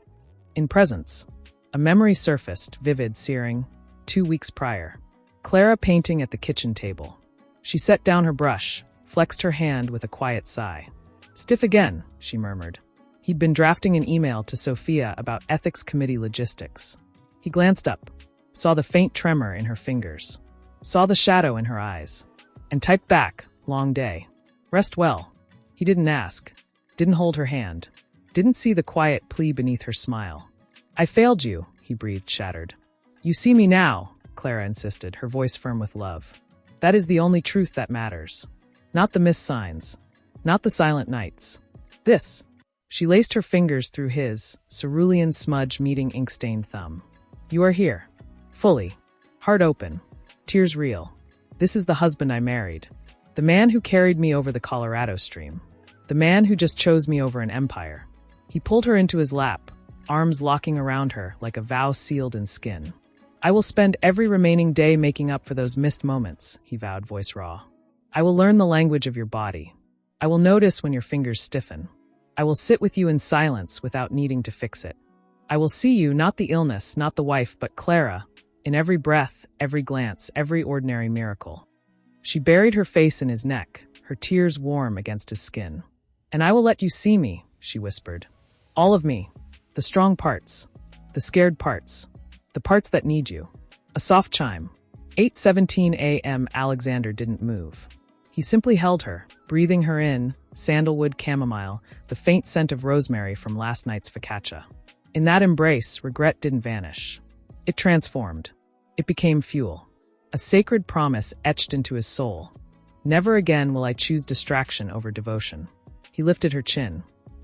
In presence." A memory surfaced, vivid, searing. 2 weeks prior. Clara painting at the kitchen table. She set down her brush, flexed her hand with a quiet sigh. "Stiff again," she murmured. He'd been drafting an email to Sophia about ethics committee logistics. He glanced up, saw the faint tremor in her fingers, saw the shadow in her eyes, and typed back, "Long day. Rest well." He didn't ask, didn't hold her hand, didn't see the quiet plea beneath her smile. "I failed you," he breathed, shattered. "You see me now," Clara insisted, her voice firm with love. "That is the only truth that matters. Not the missed signs. Not the silent nights. This." She laced her fingers through his, cerulean smudge meeting ink-stained thumb. "You are here. Fully. Heart open. Tears real. This is the husband I married. The man who carried me over the Colorado stream. The man who just chose me over an empire." He pulled her into his lap, arms locking around her like a vow sealed in skin. "I will spend every remaining day making up for those missed moments," he vowed, voice raw. "I will learn the language of your body. I will notice when your fingers stiffen. I will sit with you in silence without needing to fix it. I will see you, not the illness, not the wife, but Clara, in every breath, every glance, every ordinary miracle." She buried her face in his neck, her tears warm against his skin. "And I will let you see me," she whispered. "All of me. The strong parts. The scared parts. The parts that need you." A soft chime. 8:17 a.m. Alexander didn't move. He simply held her, breathing her in, sandalwood, chamomile, the faint scent of rosemary from last night's focaccia. In that embrace, regret didn't vanish. It transformed. It became fuel. A sacred promise etched into his soul. "Never again will I choose distraction over devotion." He lifted her chin.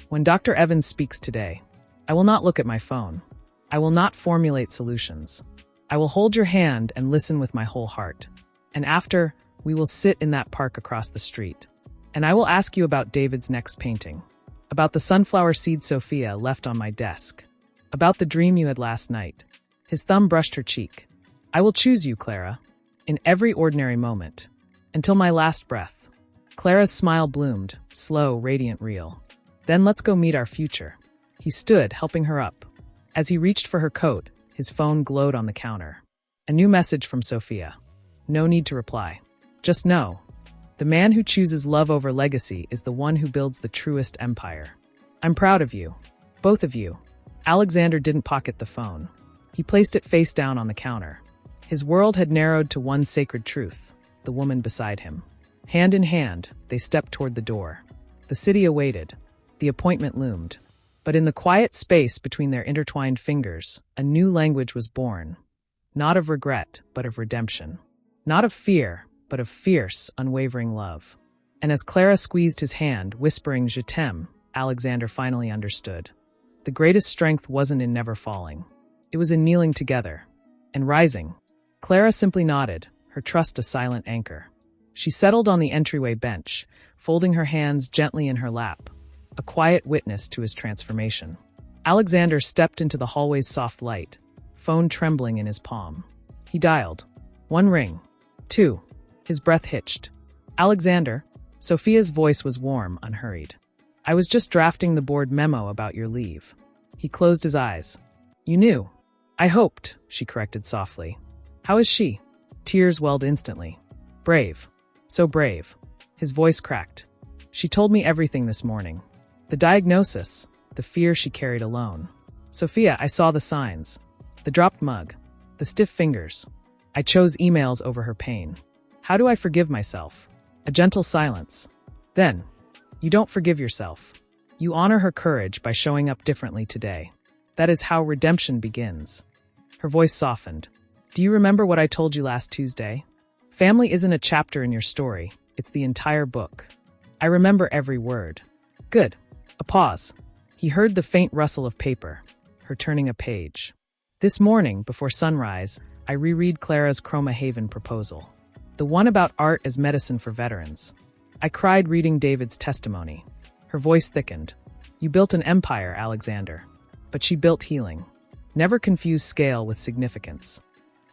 "When Dr. Evans speaks today, I will not look at my phone. I will not formulate solutions. I will hold your hand and listen with my whole heart. And after, we will sit in that park across the street. And I will ask you about David's next painting. About the sunflower seed Sophia left on my desk. About the dream you had last night." His thumb brushed her cheek. "I will choose you, Clara. in every ordinary moment, until my last breath. Clara's smile bloomed, slow, radiant, real. Then let's go meet our future. He stood, helping her up. As he reached for her coat, his phone glowed on the counter. A new message from Sophia. No need to reply. Just know, the man who chooses love over legacy is the one who builds the truest empire. I'm proud of you. Both of you. Alexander didn't pocket the phone. He placed it face down on the counter. His world had narrowed to one sacred truth, the woman beside him. Hand in hand, they stepped toward the door. The city awaited. The appointment loomed. But in the quiet space between their intertwined fingers, a new language was born. Not of regret, but of redemption. Not of fear, but of fierce, unwavering love. And as Clara squeezed his hand, whispering "Je t'aime," Alexander finally understood. The greatest strength wasn't in never falling. It was in kneeling together. And rising. Clara simply nodded, her trust a silent anchor. She settled on the entryway bench, folding her hands gently in her lap, a quiet witness to his transformation. Alexander stepped into the hallway's soft light, phone trembling in his palm. He dialed. 1 ring. 2. His breath hitched. Alexander. Sophia's voice was warm, unhurried. I was just drafting the board memo about your leave. He closed his eyes. You knew. I hoped, she corrected softly. How is she? Tears welled instantly. Brave. So brave. His voice cracked. She told me everything this morning. The diagnosis, the fear she carried alone. Sophia, I saw the signs. The dropped mug. The stiff fingers. I chose emails over her pain. How do I forgive myself? A gentle silence. Then, you don't forgive yourself. You honor her courage by showing up differently today. That is how redemption begins. Her voice softened. Do you remember what I told you last Tuesday? Family isn't a chapter in your story, it's the entire book. I remember every word. Good. A pause. He heard the faint rustle of paper, her turning a page. This morning, before sunrise, I reread Clara's Chroma Haven proposal. The one about art as medicine for veterans. I cried reading David's testimony. Her voice thickened. You built an empire, Alexander. But she built healing. Never confuse scale with significance.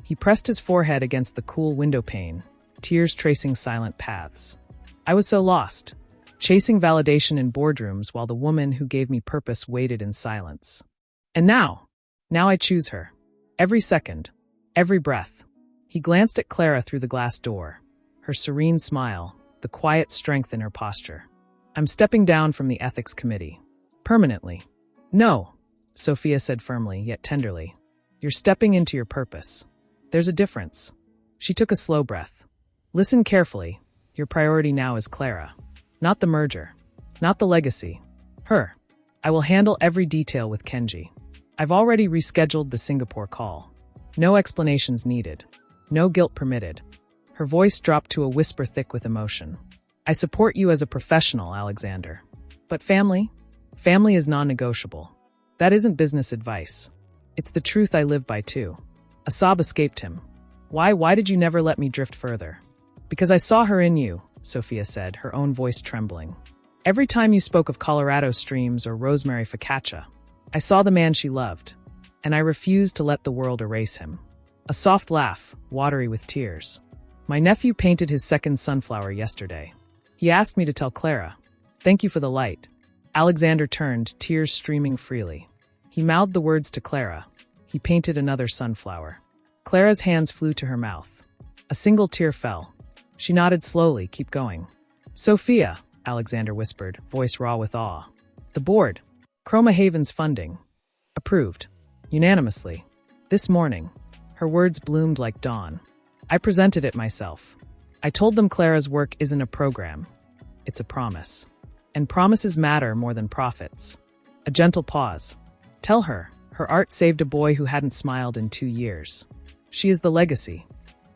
He pressed his forehead against the cool window pane, tears tracing silent paths. I was so lost, chasing validation in boardrooms while the woman who gave me purpose waited in silence. And now I choose her. Every second, every breath. He glanced at Clara through the glass door, her serene smile, the quiet strength in her posture. I'm stepping down from the ethics committee. Permanently. No, Sophia said firmly, yet tenderly. You're stepping into your purpose. There's a difference. She took a slow breath. Listen carefully. Your priority now is Clara. Not the merger. Not the legacy. Her. I will handle every detail with Kenji. I've already rescheduled the Singapore call. No explanations needed. No guilt permitted. Her voice dropped to a whisper thick with emotion. I support you as a professional, Alexander. But family? Family is non-negotiable. That isn't business advice. It's the truth I live by too. A sob escaped him. Why did you never let me drift further? Because I saw her in you, Sophia said, her own voice trembling. Every time you spoke of Colorado streams or rosemary focaccia, I saw the man she loved, and I refused to let the world erase him. A soft laugh, watery with tears. My nephew painted his second sunflower yesterday. He asked me to tell Clara, thank you for the light. Alexander turned, tears streaming freely. He mouthed the words to Clara. He painted another sunflower. Clara's hands flew to her mouth. A single tear fell. She nodded slowly, keep going. Sophia, Alexander whispered, voice raw with awe. The board. Chroma Haven's funding. Approved. Unanimously. This morning. Her words bloomed like dawn. I presented it myself. I told them Clara's work isn't a program. It's a promise. And promises matter more than profits. A gentle pause. Tell her, her art saved a boy who hadn't smiled in 2 years. She is the legacy.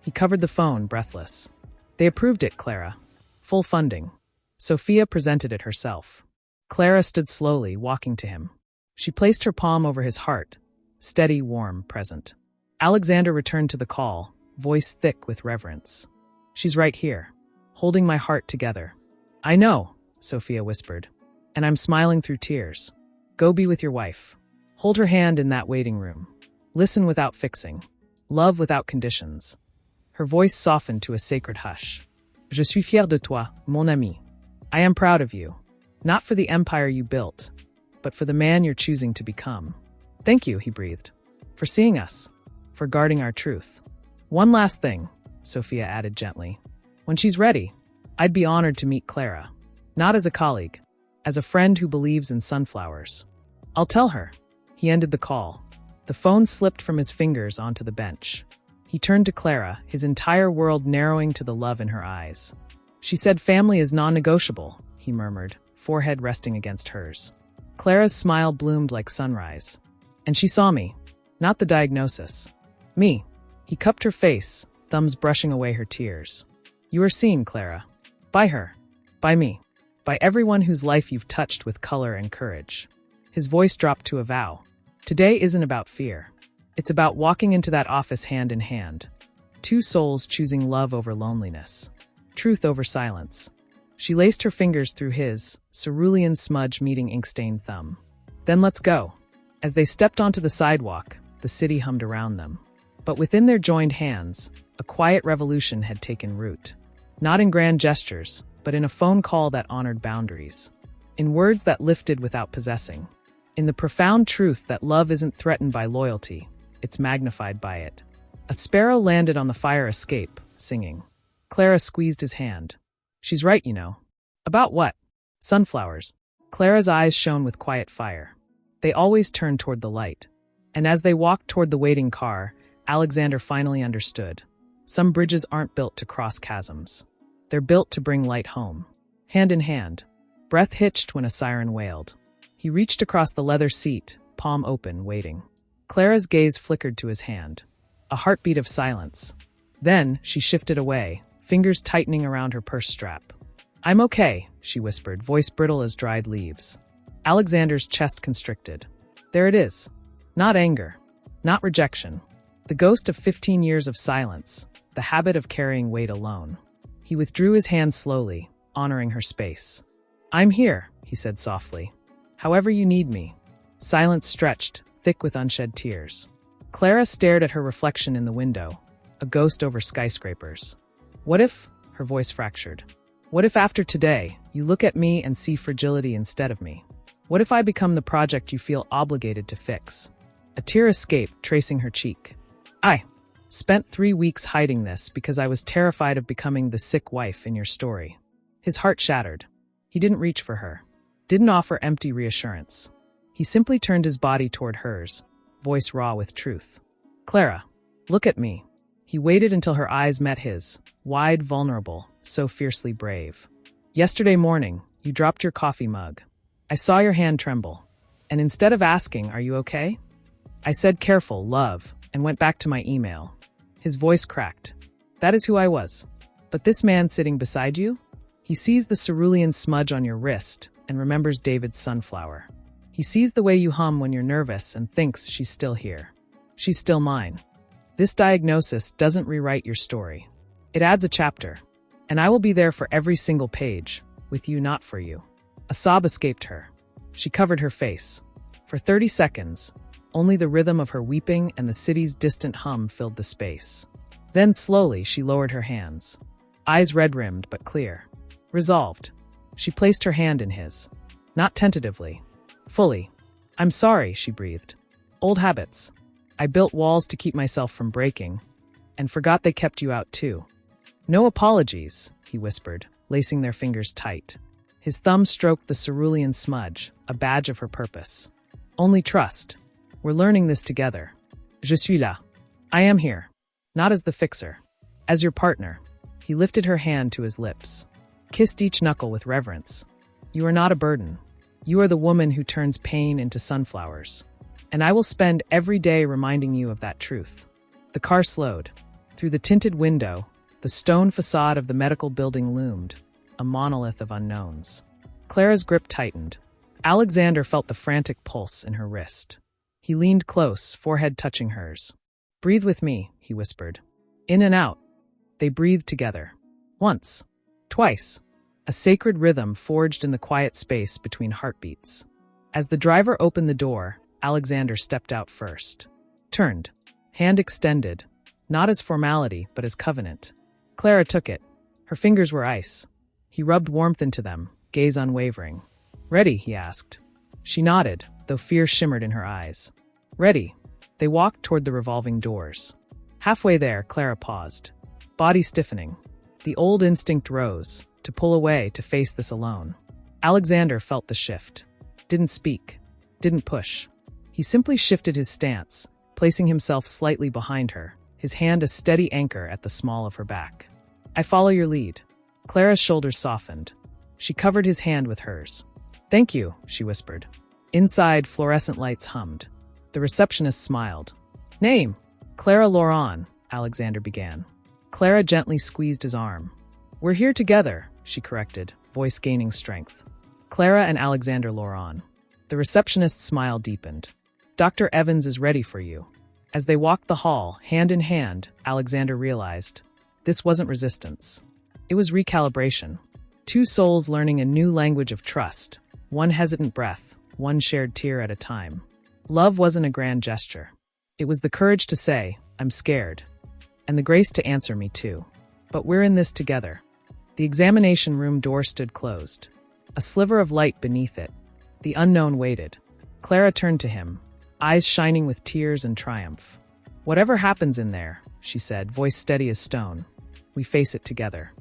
He covered the phone, breathless. They approved it, Clara. Full funding. Sophia presented it herself. Clara stood slowly, walking to him. She placed her palm over his heart, steady, warm, present. Alexander returned to the call, voice thick with reverence. She's right here, holding my heart together. I know, Sophia whispered, and I'm smiling through tears. Go be with your wife. Hold her hand in that waiting room. Listen without fixing. Love without conditions. Her voice softened to a sacred hush. Je suis fière de toi, mon ami. I am proud of you. Not for the empire you built, but for the man you're choosing to become. Thank you, he breathed. For seeing us. For guarding our truth. One last thing, Sophia added gently. When she's ready, I'd be honored to meet Clara. Not as a colleague, as a friend who believes in sunflowers. I'll tell her. He ended the call. The phone slipped from his fingers onto the bench. He turned to Clara, his entire world narrowing to the love in her eyes. She said family is non-negotiable, he murmured, forehead resting against hers. Clara's smile bloomed like sunrise. And she saw me. Not the diagnosis. Me. He cupped her face, thumbs brushing away her tears. You are seen, Clara. By her. By me. By everyone whose life you've touched with color and courage. His voice dropped to a vow. Today isn't about fear. It's about walking into that office hand in hand. Two souls choosing love over loneliness. Truth over silence. She laced her fingers through his, cerulean smudge meeting ink-stained thumb. Then let's go. As they stepped onto the sidewalk, the city hummed around them. But within their joined hands, a quiet revolution had taken root. Not in grand gestures, but in a phone call that honored boundaries. In words that lifted without possessing. In the profound truth that love isn't threatened by loyalty, it's magnified by it. A sparrow landed on the fire escape, singing. Clara squeezed his hand. She's right, you know. About what? Sunflowers. Clara's eyes shone with quiet fire. They always turned toward the light. And as they walked toward the waiting car, Alexander finally understood. Some bridges aren't built to cross chasms. They're built to bring light home. Hand in hand. Breath hitched when a siren wailed. He reached across the leather seat, palm open, waiting. Clara's gaze flickered to his hand. A heartbeat of silence. Then she shifted away, fingers tightening around her purse strap. I'm okay, she whispered, voice brittle as dried leaves. Alexander's chest constricted. There it is. Not anger. Not rejection. The ghost of 15 years of silence, the habit of carrying weight alone. He withdrew his hand slowly, honoring her space. I'm here, he said softly. However you need me. Silence stretched, thick with unshed tears. Clara stared at her reflection in the window, a ghost over skyscrapers. What if, her voice fractured, what if after today, you look at me and see fragility instead of me? What if I become the project you feel obligated to fix? A tear escaped, tracing her cheek. I spent 3 weeks hiding this because I was terrified of becoming the sick wife in your story. His heart shattered. He didn't reach for her. Didn't offer empty reassurance. He simply turned his body toward hers, voice raw with truth. Clara, look at me. He waited until her eyes met his, wide, vulnerable, so fiercely brave. Yesterday morning, you dropped your coffee mug. I saw your hand tremble. And instead of asking, are you okay? I said careful, love, and went back to my email. His voice cracked. That is who I was. But this man sitting beside you? He sees the cerulean smudge on your wrist and remembers David's sunflower. He sees the way you hum when you're nervous and thinks she's still here. She's still mine. This diagnosis doesn't rewrite your story. It adds a chapter. And I will be there for every single page, with you, not for you. A sob escaped her. She covered her face. For 30 seconds, only the rhythm of her weeping and the city's distant hum filled the space. Then slowly she lowered her hands. Eyes red-rimmed but clear. Resolved. She placed her hand in his. Not tentatively. Fully. I'm sorry, she breathed. Old habits. I built walls to keep myself from breaking, and forgot they kept you out too. No apologies, he whispered, lacing their fingers tight. His thumb stroked the cerulean smudge, a badge of her purpose. Only trust. We're learning this together. Je suis là. I am here. Not as the fixer. As your partner. He lifted her hand to his lips. Kissed each knuckle with reverence. You are not a burden. You are the woman who turns pain into sunflowers. And I will spend every day reminding you of that truth. The car slowed. Through the tinted window, the stone facade of the medical building loomed, a monolith of unknowns. Clara's grip tightened. Alexander felt the frantic pulse in her wrist. He leaned close, forehead touching hers. Breathe with me, he whispered. In and out. They breathed together. Once. Twice. A sacred rhythm forged in the quiet space between heartbeats. As the driver opened the door, Alexander stepped out first. Turned. Hand extended. not as formality, but as covenant. Clara took it. Her fingers were ice. He rubbed warmth into them, gaze unwavering. "Ready?" he asked. She nodded, though fear shimmered in her eyes. "Ready." They walked toward the revolving doors. Halfway there, Clara paused, body stiffening. The old instinct rose, to pull away, to face this alone. Alexander felt the shift. Didn't speak. Didn't push. He simply shifted his stance, placing himself slightly behind her, his hand a steady anchor at the small of her back. "I follow your lead." Clara's shoulders softened. She covered his hand with hers. "Thank you," she whispered. Inside, fluorescent lights hummed. The receptionist smiled. "Name?" "Clara Laurent," Alexander began. Clara gently squeezed his arm. "We're here together," she corrected, voice gaining strength. "Clara and Alexander Laurent." The receptionist's smile deepened. "Dr. Evans is ready for you." As they walked the hall, hand in hand, Alexander realized this wasn't resistance. It was recalibration. Two souls learning a new language of trust, one hesitant breath, one shared tear at a time. Love wasn't a grand gesture. It was the courage to say, "I'm scared," and the grace to answer, "Me too. But we're in this together." The examination room door stood closed. A sliver of light beneath it. The unknown waited. Clara turned to him, eyes shining with tears and triumph. "Whatever happens in there," she said, voice steady as stone, "we face it together."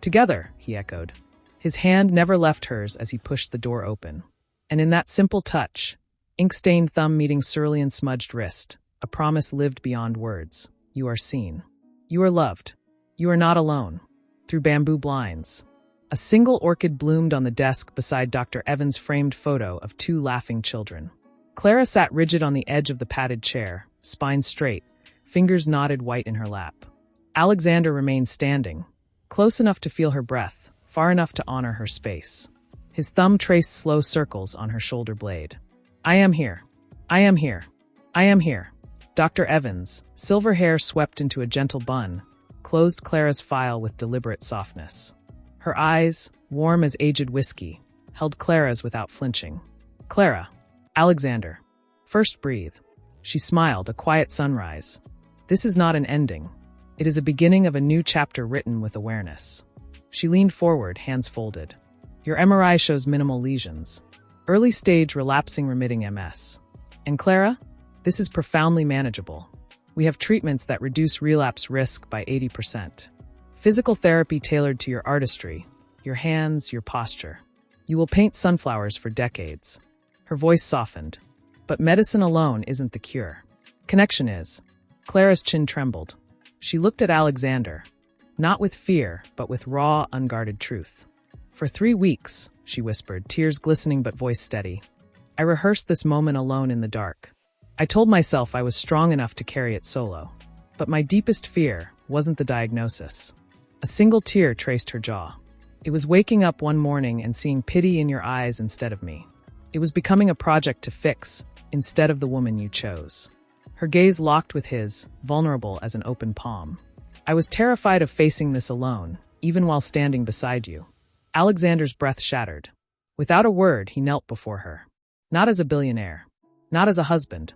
"Together," he echoed. His hand never left hers as he pushed the door open. And in that simple touch, ink-stained thumb meeting cerulean smudged wrist, a promise lived beyond words. You are seen. You are loved. You are not alone. Through bamboo blinds. A single orchid bloomed on the desk beside Dr. Evans' framed photo of two laughing children. Clara sat rigid on the edge of the padded chair, spine straight, fingers knotted white in her lap. Alexander remained standing, close enough to feel her breath, far enough to honor her space. His thumb traced slow circles on her shoulder blade. "I am here. I am here. I am here." Dr. Evans, silver hair swept into a gentle bun, closed Clara's file with deliberate softness. Her eyes, warm as aged whiskey, held Clara's without flinching. "Clara." "Alexander." "First breathe." She smiled, a quiet sunrise. "This is not an ending. It is a beginning of a new chapter written with awareness." She leaned forward, hands folded. "Your MRI shows minimal lesions. Early stage relapsing remitting MS. And Clara, this is profoundly manageable. We have treatments that reduce relapse risk by 80%. Physical therapy tailored to your artistry, your hands, your posture. You will paint sunflowers for decades." Her voice softened. "But medicine alone isn't the cure. Connection is." Clara's chin trembled. She looked at Alexander, not with fear, but with raw, unguarded truth. "For 3 weeks," she whispered, tears glistening but voice steady, "I rehearsed this moment alone in the dark. I told myself I was strong enough to carry it solo. But my deepest fear wasn't the diagnosis." A single tear traced her jaw. "It was waking up one morning and seeing pity in your eyes instead of me. It was becoming a project to fix, instead of the woman you chose." Her gaze locked with his, vulnerable as an open palm. "I was terrified of facing this alone, even while standing beside you." Alexander's breath shattered. Without a word, he knelt before her. Not as a billionaire. Not as a husband.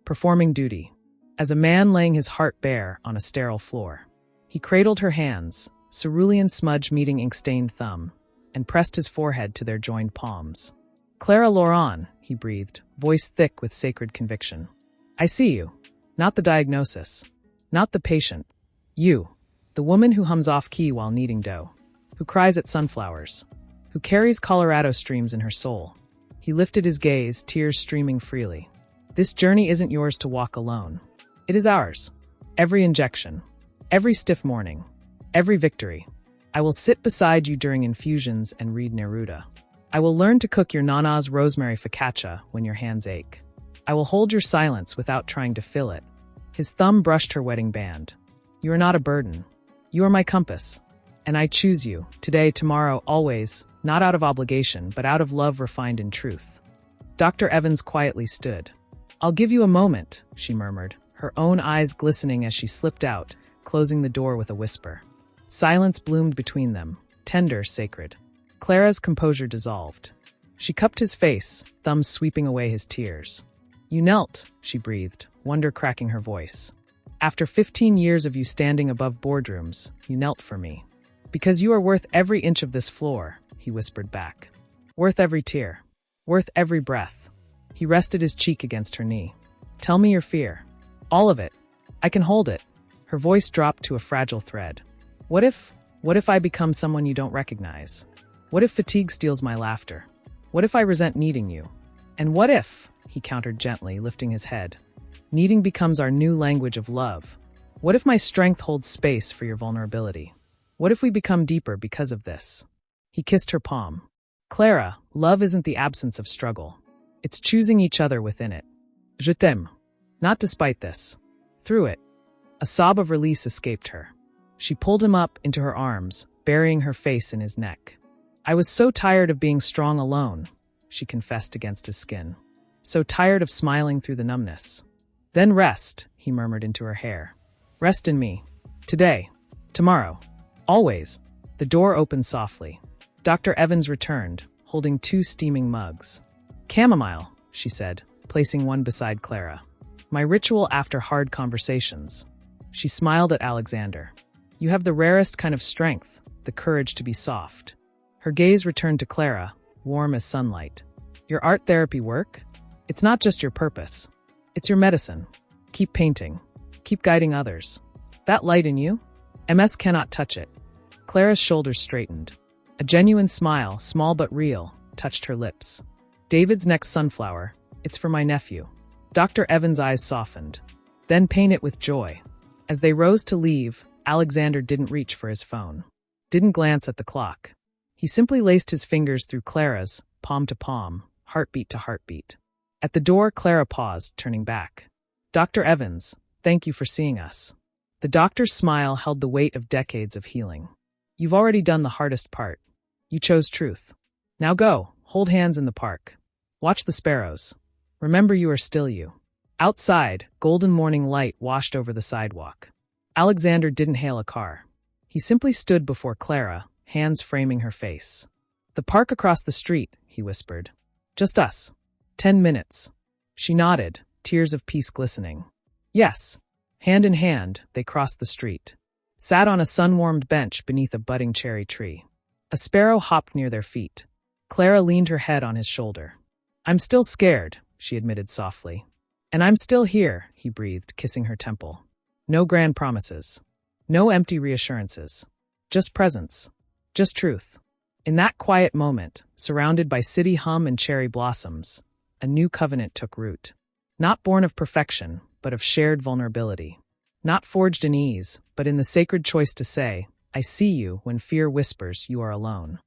Performing duty. As a man laying his heart bare on a sterile floor. He cradled her hands, cerulean smudge meeting ink-stained thumb, and pressed his forehead to their joined palms. "Clara Laurent," he breathed, voice thick with sacred conviction. "I see you. Not the diagnosis. Not the patient. You. The woman who hums off-key while kneading dough. Who cries at sunflowers. Who carries Colorado streams in her soul." He lifted his gaze, tears streaming freely. "This journey isn't yours to walk alone. It is ours. Every injection. Every stiff morning. Every victory. I will sit beside you during infusions and read Neruda. I will learn to cook your Nana's rosemary focaccia when your hands ache. I will hold your silence without trying to fill it." His thumb brushed her wedding band. "You are not a burden. You are my compass. And I choose you, today, tomorrow, always, not out of obligation, but out of love refined in truth." Dr. Evans quietly stood. "I'll give you a moment," she murmured, her own eyes glistening as she slipped out, closing the door with a whisper. Silence bloomed between them, tender, sacred. Clara's composure dissolved. She cupped his face, thumbs sweeping away his tears. "You knelt," she breathed, wonder cracking her voice. After 15 years of you standing above boardrooms, you knelt for me. Because you are worth every inch of this floor, he whispered back. Worth every tear. Worth every breath. He rested his cheek against her knee. Tell me your fear. All of it. I can hold it. Her voice dropped to a fragile thread. What if I become someone you don't recognize? What if fatigue steals my laughter? What if I resent needing you? And what if, he countered gently, lifting his head, needing becomes our new language of love? What if my strength holds space for your vulnerability? What if we become deeper because of this? He kissed her palm. Clara, love isn't the absence of struggle. It's choosing each other within it. Je t'aime. Not despite this. Through it. A sob of release escaped her. She pulled him up into her arms, burying her face in his neck. I was so tired of being strong alone, she confessed against his skin. So tired of smiling through the numbness. Then rest, he murmured into her hair. Rest in me. Today. Tomorrow. Always. The door opened softly. Dr. Evans returned, holding 2 steaming mugs. Chamomile, she said, placing one beside Clara. My ritual after hard conversations. She smiled at Alexander. You have the rarest kind of strength, the courage to be soft. Her gaze returned to Clara, warm as sunlight. Your art therapy work? It's not just your purpose. It's your medicine. Keep painting. Keep guiding others. That light in you? MS cannot touch it. Clara's shoulders straightened. A genuine smile, small but real, touched her lips. David's next sunflower. It's for my nephew. Dr. Evans' eyes softened. Then paint it with joy. As they rose to leave, Alexander didn't reach for his phone. Didn't glance at the clock. He simply laced his fingers through Clara's, palm to palm, heartbeat to heartbeat. At the door, Clara paused, turning back. Dr. Evans, thank you for seeing us. The doctor's smile held the weight of decades of healing. You've already done the hardest part. You chose truth. Now go, hold hands in the park. Watch the sparrows. Remember you are still you. Outside, golden morning light washed over the sidewalk. Alexander didn't hail a car. He simply stood before Clara, hands framing her face. The park across the street, he whispered. Just us. 10 minutes. She nodded, tears of peace glistening. Yes. Hand in hand, they crossed the street. Sat on a sun-warmed bench beneath a budding cherry tree. A sparrow hopped near their feet. Clara leaned her head on his shoulder. I'm still scared, she admitted softly. And I'm still here, he breathed, kissing her temple. No grand promises. No empty reassurances. Just presence. Just truth. In that quiet moment, surrounded by city hum and cherry blossoms, a new covenant took root. Not born of perfection, but of shared vulnerability. Not forged in ease, but in the sacred choice to say, I see you when fear whispers you are alone.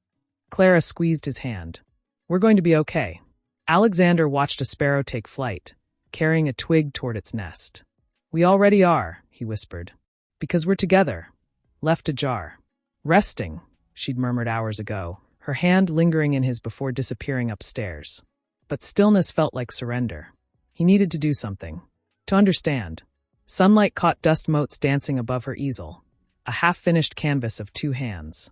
Clara squeezed his hand. We're going to be okay. Alexander watched a sparrow take flight, carrying a twig toward its nest. We already are, he whispered. Because we're together. Left ajar. Resting, she'd murmured hours ago, her hand lingering in his before disappearing upstairs. But stillness felt like surrender. He needed to do something. To understand. Sunlight caught dust motes dancing above her easel, a half-finished canvas of 2 hands.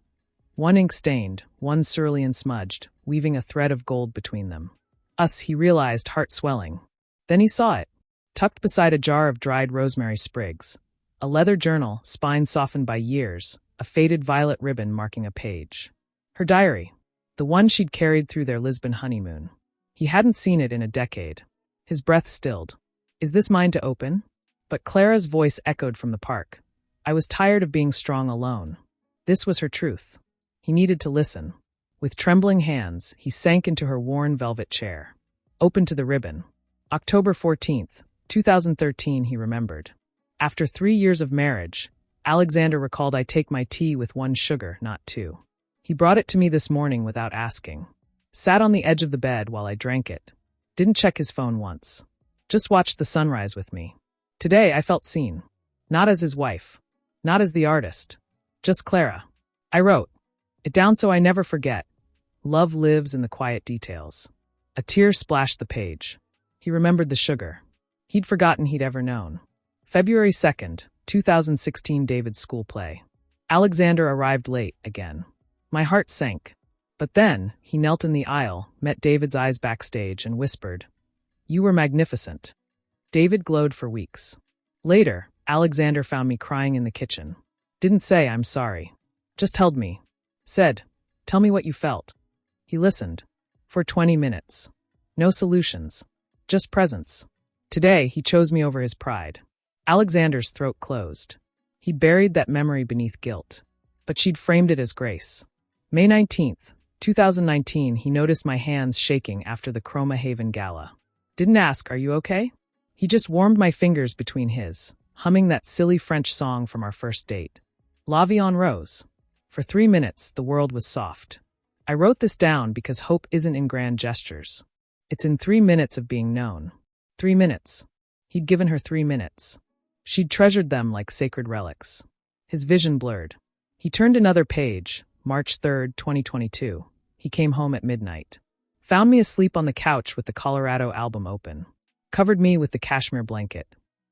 One ink-stained, one cerulean smudged, weaving a thread of gold between them. Us, he realized, heart swelling. Then he saw it, tucked beside a jar of dried rosemary sprigs. A leather journal, spine softened by years, a faded violet ribbon marking a page. Her diary, the one she'd carried through their Lisbon honeymoon. He hadn't seen it in a decade. His breath stilled. Is this mine to open? But Clara's voice echoed from the park. I was tired of being strong alone. This was her truth. He needed to listen. With trembling hands, he sank into her worn velvet chair. Opened to the ribbon. October 14th, 2013, he remembered. After 3 years of marriage, Alexander recalled I take my tea with 1 sugar, not 2. He brought it to me this morning without asking. Sat on the edge of the bed while I drank it. Didn't check his phone once. Just watched the sunrise with me. Today I felt seen. Not as his wife. Not as the artist. Just Clara. I wrote it down so I never forget. Love lives in the quiet details. A tear splashed the page. He remembered the sugar. He'd forgotten he'd ever known. February 2nd, 2016, David's school play. Alexander arrived late again. My heart sank. But then, he knelt in the aisle, met David's eyes backstage, and whispered, You were magnificent. David glowed for weeks. Later, Alexander found me crying in the kitchen. Didn't say I'm sorry. Just held me. Said, tell me what you felt. He listened. For 20 minutes. No solutions. Just presence. Today, he chose me over his pride. Alexander's throat closed. He'd buried that memory beneath guilt. But she'd framed it as grace. May 19th, 2019, he noticed my hands shaking after the Chroma Haven Gala. Didn't ask, are you okay? He just warmed my fingers between his, humming that silly French song from our first date. La vie en rose. For 3 minutes, the world was soft. I wrote this down because hope isn't in grand gestures. It's in 3 minutes of being known. 3 minutes. He'd given her 3 minutes. She'd treasured them like sacred relics. His vision blurred. He turned another page, March 3rd, 2022. He came home at midnight. Found me asleep on the couch with the Colorado album open. Covered me with the cashmere blanket.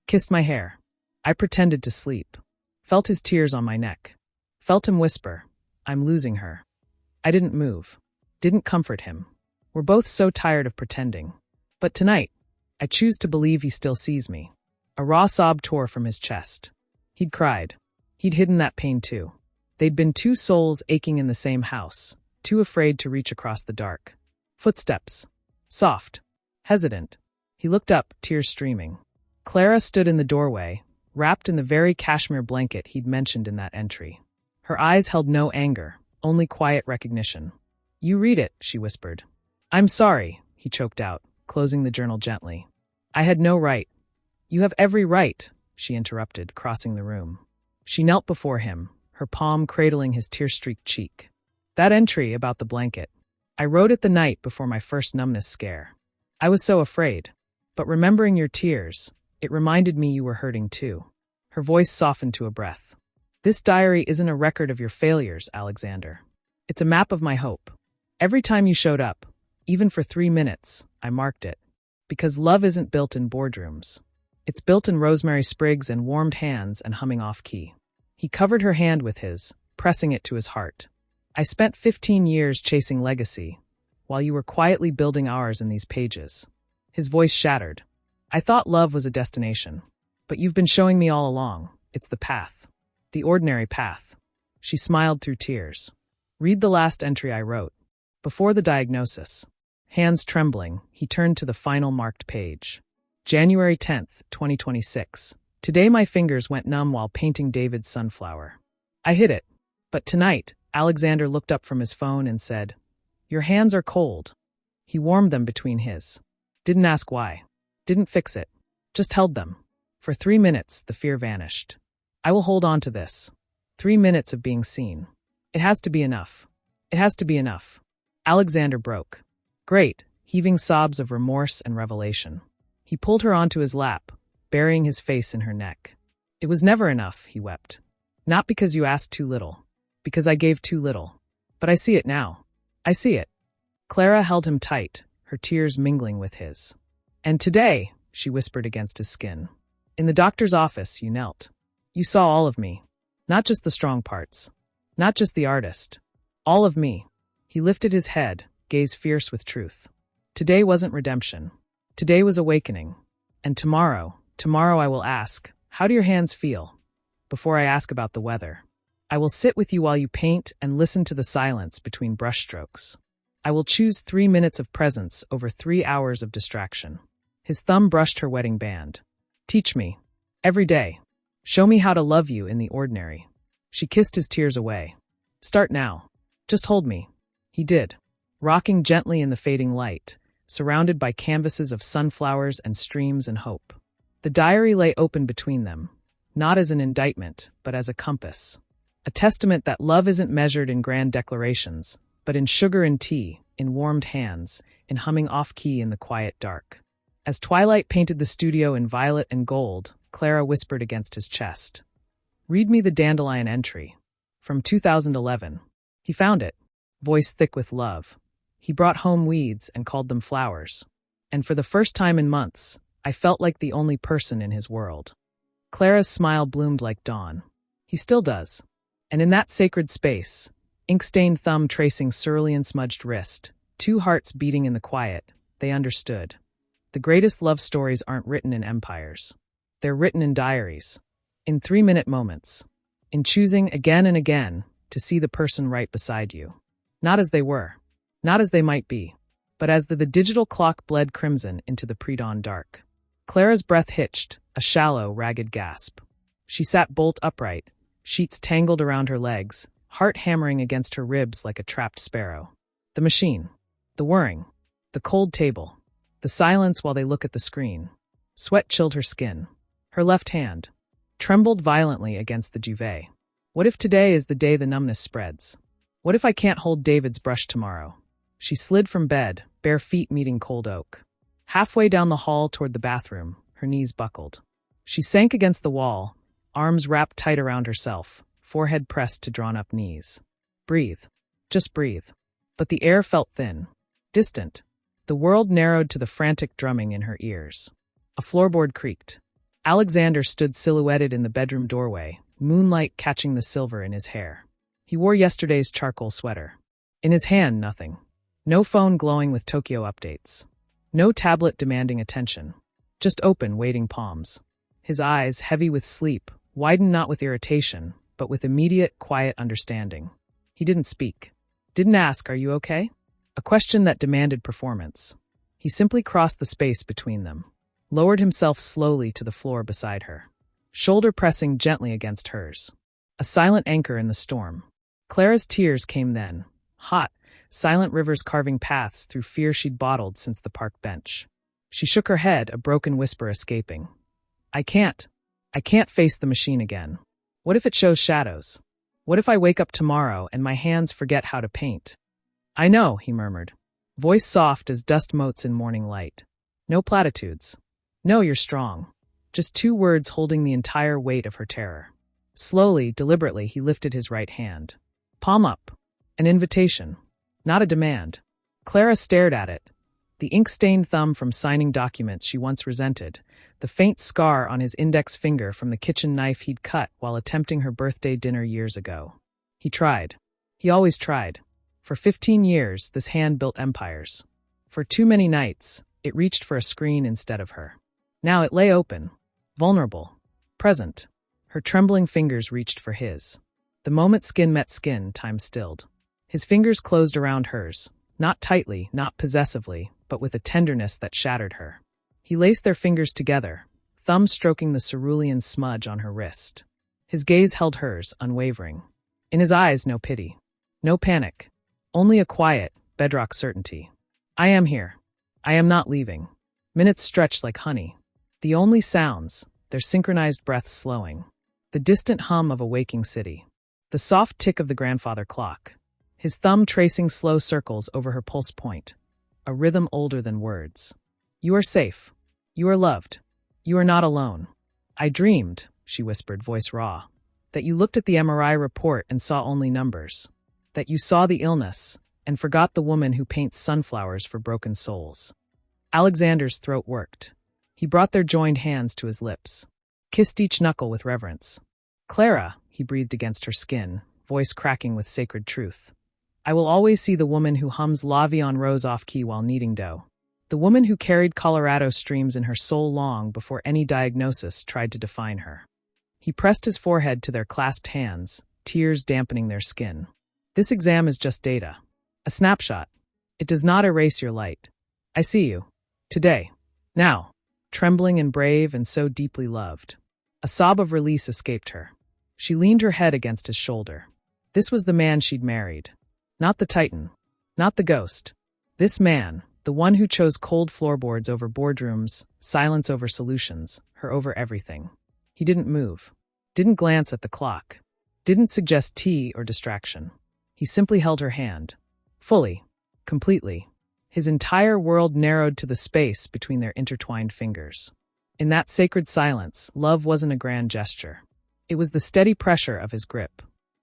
Kissed my hair. I pretended to sleep. Felt his tears on my neck. Felt him whisper, I'm losing her. I didn't move. Didn't comfort him. We're both so tired of pretending. But tonight, I choose to believe he still sees me. A raw sob tore from his chest. He'd cried. He'd hidden that pain too. They'd been two souls aching in the same house, too afraid to reach across the dark. Footsteps. Soft. Hesitant. He looked up, tears streaming. Clara stood in the doorway, wrapped in the very cashmere blanket he'd mentioned in that entry. Her eyes held no anger, only quiet recognition. You read it, she whispered. I'm sorry, he choked out, closing the journal gently. I had no right. You have every right, she interrupted, crossing the room. She knelt before him, her palm cradling his tear-streaked cheek. That entry about the blanket. I wrote it the night before my first numbness scare. I was so afraid. But remembering your tears, it reminded me you were hurting too. Her voice softened to a breath. This diary isn't a record of your failures, Alexander. It's a map of my hope. Every time you showed up, even for 3 minutes, I marked it. Because love isn't built in boardrooms. It's built in rosemary sprigs and warmed hands and humming off-key. He covered her hand with his, pressing it to his heart. I spent 15 years chasing legacy, while you were quietly building ours in these pages. His voice shattered. I thought love was a destination. But you've been showing me all along. It's the path. The ordinary path. She smiled through tears. Read the last entry I wrote. Before the diagnosis. Hands trembling, he turned to the final marked page. January 10th, 2026. Today my fingers went numb while painting David's sunflower. I hid it. But tonight, Alexander looked up from his phone and said, Your hands are cold. He warmed them between his. Didn't ask why. Didn't fix it. Just held them. For 3 minutes, the fear vanished. I will hold on to this. 3 minutes of being seen. It has to be enough. It has to be enough. Alexander broke. Great, heaving sobs of remorse and revelation. He pulled her onto his lap, burying his face in her neck. It was never enough, he wept. Not because you asked too little. Because I gave too little. But I see it now. I see it. Clara held him tight, her tears mingling with his. And today, she whispered against his skin. In the doctor's office, you knelt. You saw all of me. Not just the strong parts. Not just the artist. All of me. He lifted his head, gaze fierce with truth. Today wasn't redemption. Today was awakening. And tomorrow I will ask, how do your hands feel? Before I ask about the weather. I will sit with you while you paint and listen to the silence between brushstrokes. I will choose 3 minutes of presence over 3 hours of distraction. His thumb brushed her wedding band. Teach me. Every day. Show me how to love you in the ordinary. She kissed his tears away. Start now. Just hold me. He did. Rocking gently in the fading light, surrounded by canvases of sunflowers and streams and hope. The diary lay open between them, not as an indictment, but as a compass. A testament that love isn't measured in grand declarations, but in sugar and tea, in warmed hands, in humming off-key in the quiet dark. As twilight painted the studio in violet and gold, Clara whispered against his chest. Read me the dandelion entry. From 2011. He found it, voice thick with love. He brought home weeds and called them flowers. And for the first time in months, I felt like the only person in his world. Clara's smile bloomed like dawn. He still does. And in that sacred space, ink-stained thumb tracing cerulean smudged wrist, 2 hearts beating in the quiet, they understood. The greatest love stories aren't written in empires. They're written in diaries. in 3-minute moments, in choosing again and again to see the person right beside you. Not as they were, not as they might be, but as the digital clock bled crimson into the pre-dawn dark. Clara's breath hitched, a shallow, ragged gasp. She sat bolt upright, sheets tangled around her legs, heart hammering against her ribs like a trapped sparrow. The machine, the whirring, the cold table, the silence while they look at the screen. Sweat chilled her skin. Her left hand trembled violently against the duvet. What if today is the day the numbness spreads? What if I can't hold David's brush tomorrow? She slid from bed, bare feet meeting cold oak. Halfway down the hall toward the bathroom, her knees buckled. She sank against the wall, arms wrapped tight around herself, forehead pressed to drawn-up knees. Breathe. Just breathe. But the air felt thin, distant. The world narrowed to the frantic drumming in her ears. A floorboard creaked. Alexander stood silhouetted in the bedroom doorway, moonlight catching the silver in his hair. He wore yesterday's charcoal sweater. In his hand, nothing. No phone glowing with Tokyo updates. No tablet demanding attention. Just open, waiting palms. His eyes, heavy with sleep, widened not with irritation, but with immediate, quiet understanding. He didn't speak. Didn't ask, "Are you okay?" A question that demanded performance. He simply crossed the space between them, lowered himself slowly to the floor beside her, shoulder pressing gently against hers. A silent anchor in the storm. Clara's tears came then, hot, silent rivers carving paths through fear she'd bottled since the park bench. She shook her head, a broken whisper escaping. I can't face the machine again. What if it shows shadows? What if I wake up tomorrow and my hands forget how to paint? I know, he murmured, voice soft as dust motes in morning light. No platitudes. No, you're strong. Just 2 words holding the entire weight of her terror. Slowly, deliberately, he lifted his right hand. Palm up. An invitation. Not a demand. Clara stared at it. The ink-stained thumb from signing documents she once resented, the faint scar on his index finger from the kitchen knife he'd cut while attempting her birthday dinner years ago. He tried. He always tried. For 15 years, this hand built empires. For too many nights, it reached for a screen instead of her. Now it lay open, vulnerable, present. Her trembling fingers reached for his. The moment skin met skin, time stilled. His fingers closed around hers, not tightly, not possessively, but with a tenderness that shattered her. He laced their fingers together, thumb stroking the cerulean smudge on her wrist. His gaze held hers, unwavering. In his eyes, no pity, no panic, only a quiet, bedrock certainty. I am here. I am not leaving. Minutes stretched like honey. The only sounds, their synchronized breaths slowing. The distant hum of a waking city. The soft tick of the grandfather clock. His thumb tracing slow circles over her pulse point. A rhythm older than words. You are safe. You are loved. You are not alone. I dreamed, she whispered, voice raw, that you looked at the MRI report and saw only numbers. That you saw the illness and forgot the woman who paints sunflowers for broken souls. Alexander's throat worked. He brought their joined hands to his lips, kissed each knuckle with reverence. Clara, he breathed against her skin, voice cracking with sacred truth. I will always see the woman who hums La Vie en Rose off-key while kneading dough. The woman who carried Colorado streams in her soul long before any diagnosis tried to define her. He pressed his forehead to their clasped hands, tears dampening their skin. This exam is just data. A snapshot. It does not erase your light. I see you. Today. Now. Trembling and brave and so deeply loved. A sob of release escaped her. She leaned her head against his shoulder. This was the man she'd married. Not the Titan. Not the ghost. This man, the one who chose cold floorboards over boardrooms, silence over solutions, her over everything. He didn't move. Didn't glance at the clock. Didn't suggest tea or distraction. He simply held her hand. Fully. Completely. His entire world narrowed to the space between their intertwined fingers. In that sacred silence, love wasn't a grand gesture. It was the steady pressure of his grip,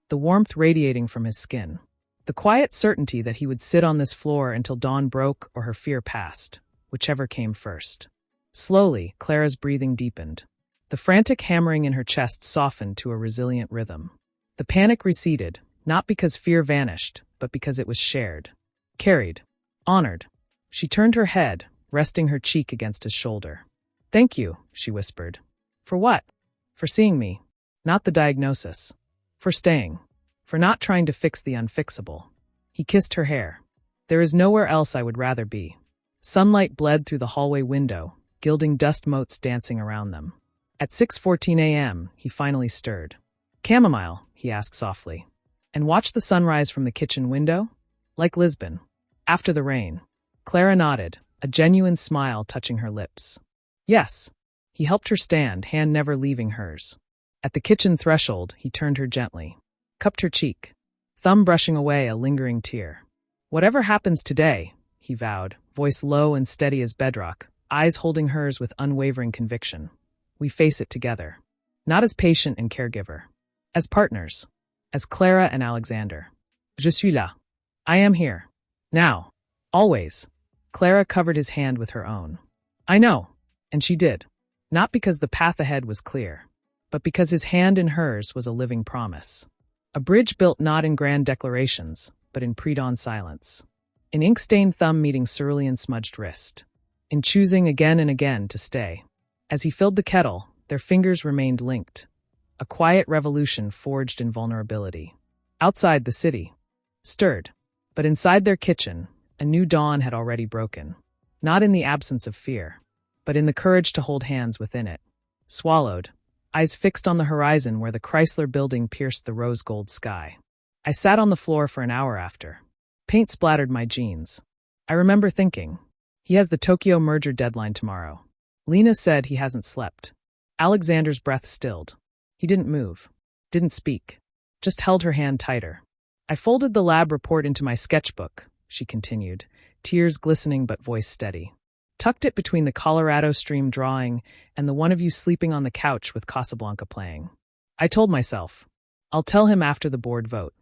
the warmth radiating from his skin, the quiet certainty that he would sit on this floor until dawn broke or her fear passed, whichever came first. Slowly, Clara's breathing deepened. The frantic hammering in her chest softened to a resilient rhythm. The panic receded, not because fear vanished, but because it was shared, carried, honored. She turned her head, resting her cheek against his shoulder. Thank you, she whispered. For what? For seeing me. not the diagnosis. For staying. For not trying to fix the unfixable. He kissed her hair. There is nowhere else I would rather be. Sunlight bled through the hallway window, gilding dust motes dancing around them. At 6:14 a.m., he finally stirred. Chamomile, he asked softly. And watched the sunrise from the kitchen window? Like Lisbon. After the rain. Clara nodded, a genuine smile touching her lips. Yes. He helped her stand, hand never leaving hers. At the kitchen threshold, he turned her gently. Cupped her cheek. Thumb brushing away a lingering tear. Whatever happens today, he vowed, voice low and steady as bedrock, eyes holding hers with unwavering conviction. We face it together. Not as patient and caregiver. As partners. As Clara and Alexander. Je suis là. I am here. Now. Always. Clara covered his hand with her own. I know. And she did. Not because the path ahead was clear, but because his hand in hers was a living promise. A bridge built not in grand declarations, but in pre-dawn silence. An ink-stained thumb meeting cerulean smudged wrist. In choosing again and again to stay. As he filled the kettle, their fingers remained linked. A quiet revolution forged in vulnerability. Outside the city. Stirred. But inside their kitchen, a new dawn had already broken. Not in the absence of fear, but in the courage to hold hands within it. Swallowed. Eyes fixed on the horizon where the Chrysler building pierced the rose-gold sky. I sat on the floor for an hour after. Paint splattered my jeans. I remember thinking, he has the Tokyo merger deadline tomorrow. Lena said he hasn't slept. Alexander's breath stilled. He didn't move. Didn't speak. Just held her hand tighter. I folded the lab report into my sketchbook, she continued, tears glistening but voice steady. Tucked it between the Colorado Stream drawing and the one of you sleeping on the couch with Casablanca playing. I told myself, I'll tell him after the board vote.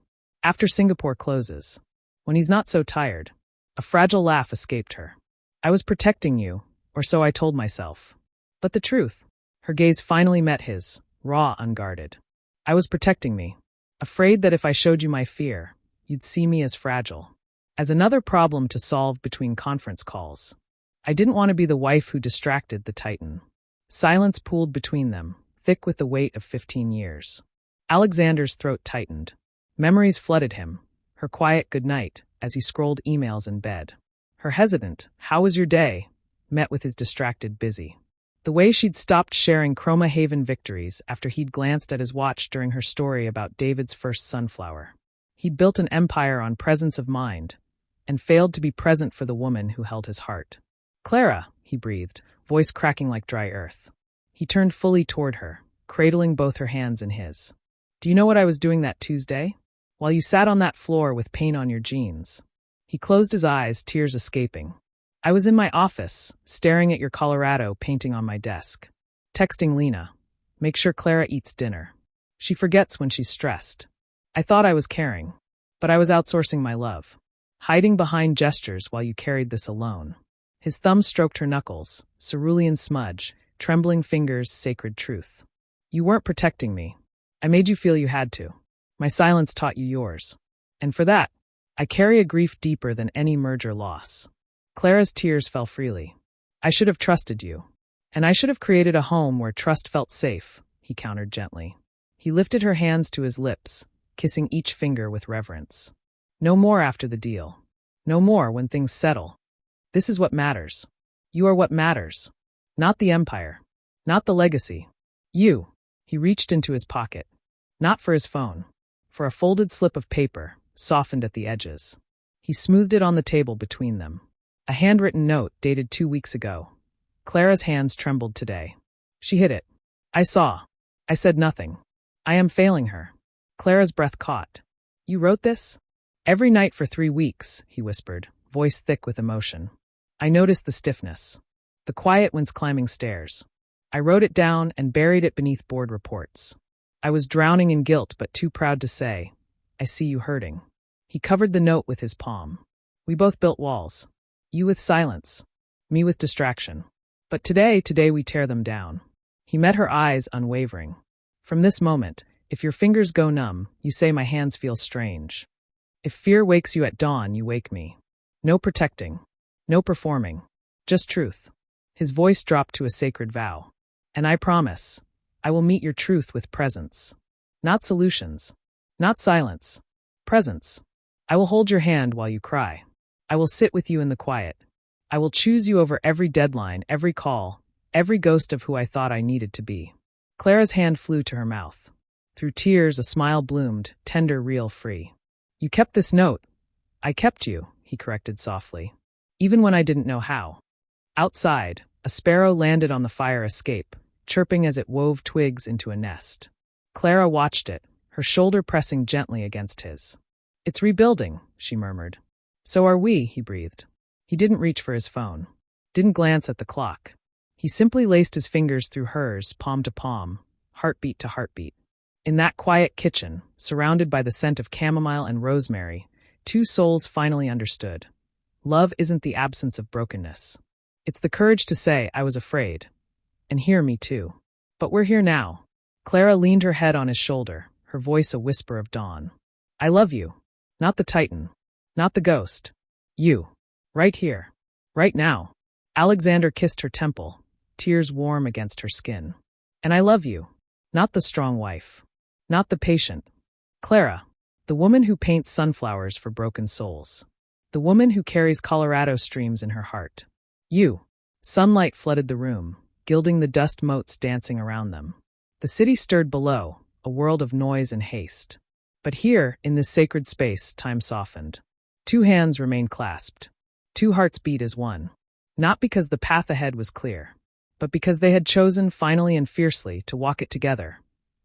After Singapore closes. When he's not so tired. A fragile laugh escaped her. I was protecting you, or so I told myself. But the truth. Her gaze finally met his, raw, unguarded. I was protecting me. Afraid that if I showed you my fear, you'd see me as fragile. As another problem to solve between conference calls. I didn't want to be the wife who distracted the Titan. Silence pooled between them, thick with the weight of 15 years. Alexander's throat tightened. Memories flooded him, her quiet goodnight as he scrolled emails in bed. Her hesitant, "How was your day?" met with his distracted busy. The way she'd stopped sharing Chroma Haven victories after he'd glanced at his watch during her story about David's first sunflower. He'd built an empire on presence of mind, and failed to be present for the woman who held his heart. Clara, he breathed, voice cracking like dry earth. He turned fully toward her, cradling both her hands in his. Do you know what I was doing that Tuesday? While you sat on that floor with paint on your jeans. He closed his eyes, tears escaping. I was in my office, staring at your Colorado painting on my desk. Texting Lena. Make sure Clara eats dinner. She forgets when she's stressed. I thought I was caring, but I was outsourcing my love. Hiding behind gestures while you carried this alone. His thumb stroked her knuckles, cerulean smudge, trembling fingers, sacred truth. You weren't protecting me. I made you feel you had to. My silence taught you yours. And for that, I carry a grief deeper than any merger loss. Clara's tears fell freely. I should have trusted you. And I should have created a home where trust felt safe, he countered gently. He lifted her hands to his lips, kissing each finger with reverence. No more after the deal. No more when things settle. This is what matters. You are what matters. Not the empire. Not the legacy. You. He reached into his pocket. Not for his phone. For a folded slip of paper, softened at the edges. He smoothed it on the table between them. A handwritten note dated 2 weeks ago. Clara's hands trembled today. She hid it. I saw. I said nothing. I am failing her. Clara's breath caught. You wrote this? Every night for 3 weeks, he whispered, voice thick with emotion. I noticed the stiffness. The quiet whence climbing stairs. I wrote it down and buried it beneath board reports. I was drowning in guilt but too proud to say, I see you hurting. He covered the note with his palm. We both built walls. You with silence. Me with distraction. But today we tear them down. He met her eyes unwavering. From this moment, if your fingers go numb, you say my hands feel strange. If fear wakes you at dawn, you wake me. No protecting. No performing. Just truth. His voice dropped to a sacred vow. And I promise, I will meet your truth with presence. Not solutions. Not silence. Presence. I will hold your hand while you cry. I will sit with you in the quiet. I will choose you over every deadline, every call, every ghost of who I thought I needed to be. Clara's hand flew to her mouth. Through tears, a smile bloomed, tender, real, free. You kept this note. I kept you, he corrected softly. Even when I didn't know how. Outside, a sparrow landed on the fire escape, chirping as it wove twigs into a nest. Clara watched it, her shoulder pressing gently against his. It's rebuilding, she murmured. So are we, he breathed. He didn't reach for his phone. Didn't glance at the clock. He simply laced his fingers through hers, palm to palm, heartbeat to heartbeat. In that quiet kitchen, surrounded by the scent of chamomile and rosemary, two souls finally understood. Love isn't the absence of brokenness. It's the courage to say, I was afraid. And hear me too. But we're here now. Clara leaned her head on his shoulder, her voice a whisper of dawn. I love you. Not the Titan. Not the ghost. You. Right here. Right now. Alexander kissed her temple, tears warm against her skin. And I love you. Not the strong wife. Not the patient. Clara. The woman who paints sunflowers for broken souls. The woman who carries Colorado streams in her heart. You. Sunlight flooded the room, gilding the dust motes dancing around them. The city stirred below, a world of noise and haste. But here, in this sacred space, time softened. Two hands remained clasped. Two hearts beat as one. Not because the path ahead was clear, but because they had chosen, finally and fiercely, to walk it together.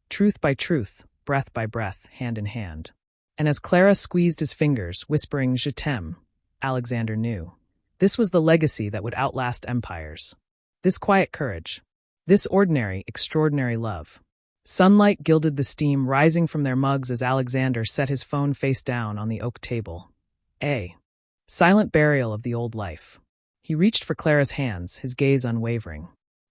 Truth by truth, breath by breath, hand in hand. And as Clara squeezed his fingers, whispering, Je t'aime, Alexander knew. This was the legacy that would outlast empires. This quiet courage. This ordinary, extraordinary love. Sunlight gilded the steam rising from their mugs as Alexander set his phone face down on the oak table. A silent burial of the old life. He reached for Clara's hands, his gaze unwavering.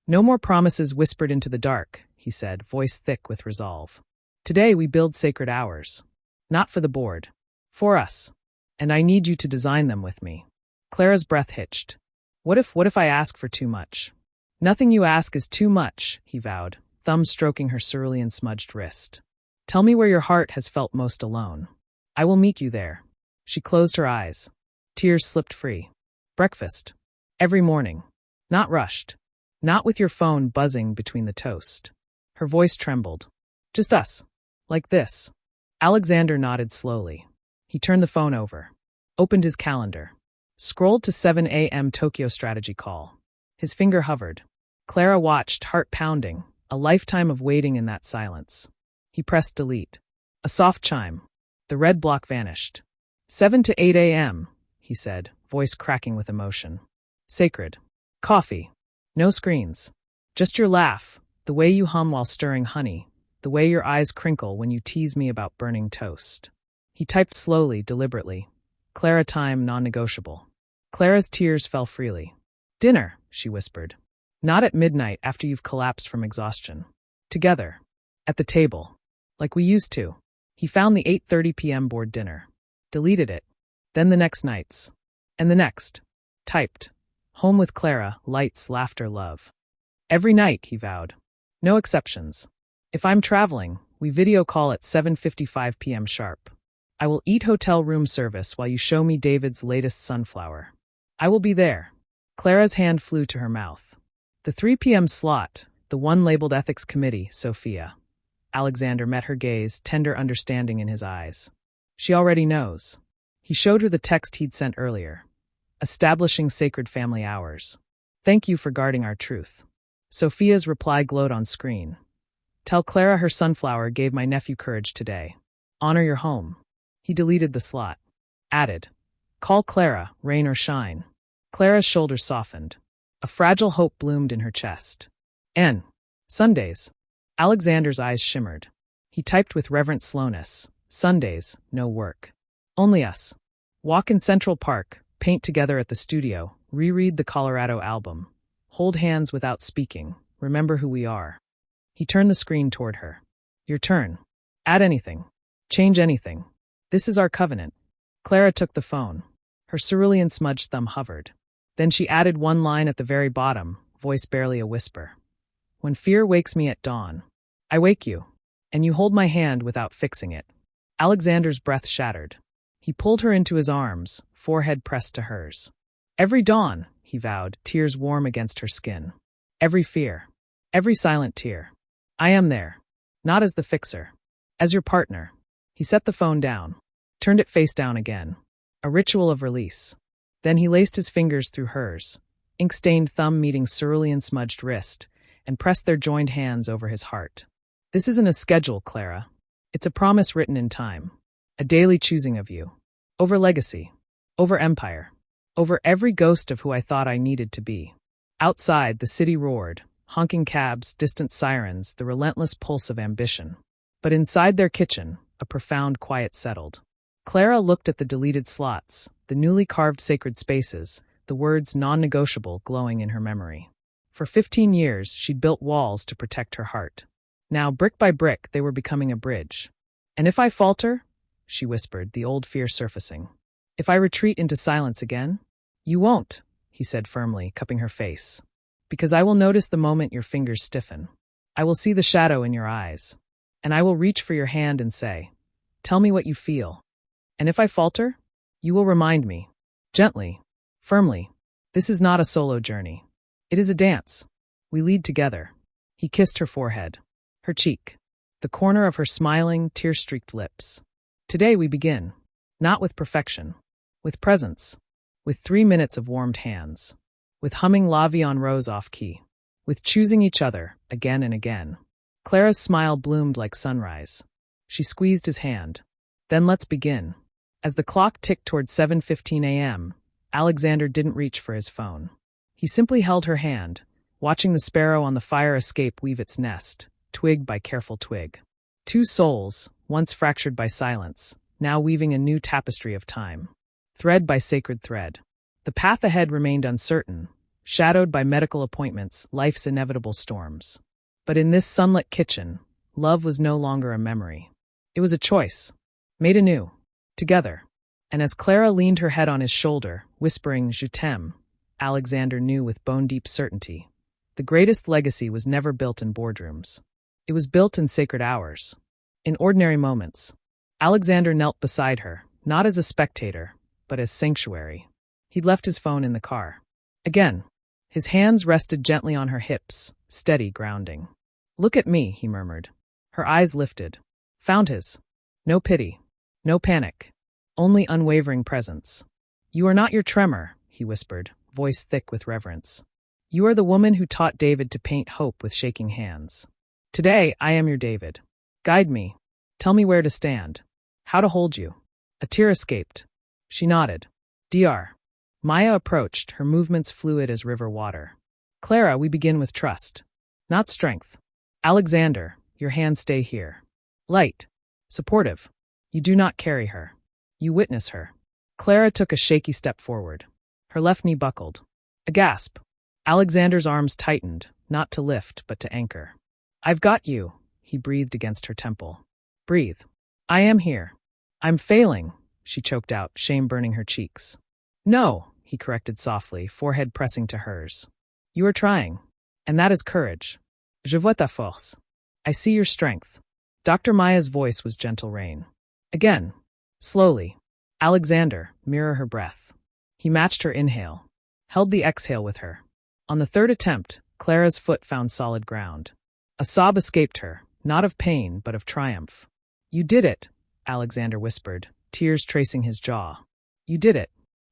No more promises whispered into the dark, he said, voice thick with resolve. Today we build sacred hours. Not for the board. For us. And I need you to design them with me. Clara's breath hitched. What if I ask for too much? Nothing you ask is too much, he vowed, thumb stroking her cerulean-smudged wrist. Tell me where your heart has felt most alone. I will meet you there. She closed her eyes. Tears slipped free. Breakfast. Every morning. Not rushed. Not with your phone buzzing between the toast. Her voice trembled. Just us. Like this. Alexander nodded slowly. He turned the phone over. Opened his calendar. Scrolled to 7 a.m. Tokyo strategy call. His finger hovered. Clara watched, heart pounding, a lifetime of waiting in that silence. He pressed delete. A soft chime. The red block vanished. 7 to 8 a.m., he said, voice cracking with emotion. Sacred. Coffee. No screens. Just your laugh, the way you hum while stirring honey, the way your eyes crinkle when you tease me about burning toast. He typed slowly, deliberately. Clara time non-negotiable. Clara's tears fell freely. Dinner, she whispered. Not at midnight after you've collapsed from exhaustion. Together. At the table. Like we used to. He found the 8:30 p.m. board dinner. Deleted it. Then the next nights. And the next. Typed. Home with Clara, lights, laughter, love. Every night, he vowed. No exceptions. If I'm traveling, we video call at 7:55 p.m. sharp. I will eat hotel room service while you show me David's latest sunflower. I will be there. Clara's hand flew to her mouth. The 3 p.m. slot, the one labeled Ethics Committee, Sophia. Alexander met her gaze, tender understanding in his eyes. She already knows. He showed her the text he'd sent earlier. Establishing sacred family hours. Thank you for guarding our truth. Sophia's reply glowed on screen. Tell Clara her sunflower gave my nephew courage today. Honor your home. He deleted the slot. Added. Call Clara, rain or shine. Clara's shoulders softened. A fragile hope bloomed in her chest. N. Sundays. Alexander's eyes shimmered. He typed with reverent slowness. Sundays, no work. Only us. Walk in Central Park, paint together at the studio, reread the Colorado album. Hold hands without speaking. Remember who we are. He turned the screen toward her. Your turn. Add anything. Change anything. This is our covenant. Clara took the phone. Her cerulean-smudged thumb hovered. Then she added one line at the very bottom, voice barely a whisper. When fear wakes me at dawn, I wake you, and you hold my hand without fixing it. Alexander's breath shattered. He pulled her into his arms, forehead pressed to hers. Every dawn, he vowed, tears warm against her skin. Every fear. Every silent tear. I am there. Not as the fixer. As your partner. He set the phone down. Turned it face down again. A ritual of release. Then he laced his fingers through hers, ink-stained thumb meeting cerulean-smudged wrist, and pressed their joined hands over his heart. This isn't a schedule, Clara. It's a promise written in time. A daily choosing of you. Over legacy. Over empire. Over every ghost of who I thought I needed to be. Outside, the city roared, honking cabs, distant sirens, the relentless pulse of ambition. But inside their kitchen, a profound quiet settled. Clara looked at the deleted slots, the newly carved sacred spaces, the words non-negotiable glowing in her memory. For 15 years, she'd built walls to protect her heart. Now, brick by brick, they were becoming a bridge. And if I falter, she whispered, the old fear surfacing. If I retreat into silence again? You won't, he said firmly, cupping her face. Because I will notice the moment your fingers stiffen. I will see the shadow in your eyes. And I will reach for your hand and say, tell me what you feel. And if I falter, you will remind me, gently, firmly, this is not a solo journey. It is a dance. We lead together. He kissed her forehead, her cheek, the corner of her smiling, tear-streaked lips. Today we begin, not with perfection, with presence, with 3 minutes of warmed hands, with humming La Vie en Rose off-key, with choosing each other again and again. Clara's smile bloomed like sunrise. She squeezed his hand. Then let's begin. As the clock ticked toward 7:15 a.m., Alexander didn't reach for his phone. He simply held her hand, watching the sparrow on the fire escape weave its nest, twig by careful twig. Two souls, once fractured by silence, now weaving a new tapestry of time. Thread by sacred thread. The path ahead remained uncertain, shadowed by medical appointments, life's inevitable storms. But in this sunlit kitchen, love was no longer a memory. It was a choice, made anew, together. And as Clara leaned her head on his shoulder, whispering, Je t'aime, Alexander knew with bone-deep certainty, the greatest legacy was never built in boardrooms. It was built in sacred hours. In ordinary moments. Alexander knelt beside her, not as a spectator, but as sanctuary. He'd left his phone in the car. Again, his hands rested gently on her hips, steady, grounding. Look at me, he murmured. Her eyes lifted. Found his. No pity. No panic. Only unwavering presence. You are not your tremor, he whispered, voice thick with reverence. You are the woman who taught David to paint hope with shaking hands. Today, I am your David. Guide me. Tell me where to stand. How to hold you. A tear escaped. She nodded. Dr. Maya approached, her movements fluid as river water. Clara, we begin with trust. Not strength. Alexander, your hands stay here. Light. Supportive. You do not carry her. You witness her. Clara took a shaky step forward. Her left knee buckled. A gasp. Alexander's arms tightened, not to lift, but to anchor. I've got you, he breathed against her temple. Breathe. I am here. I'm failing, she choked out, shame burning her cheeks. No, he corrected softly, forehead pressing to hers. You are trying. And that is courage. Je vois ta force. I see your strength. Dr. Maya's voice was gentle rain. Again. Slowly. Alexander, mirror her breath. He matched her inhale. Held the exhale with her. On the third attempt, Clara's foot found solid ground. A sob escaped her, not of pain, but of triumph. You did it, Alexander whispered, tears tracing his jaw. You did it.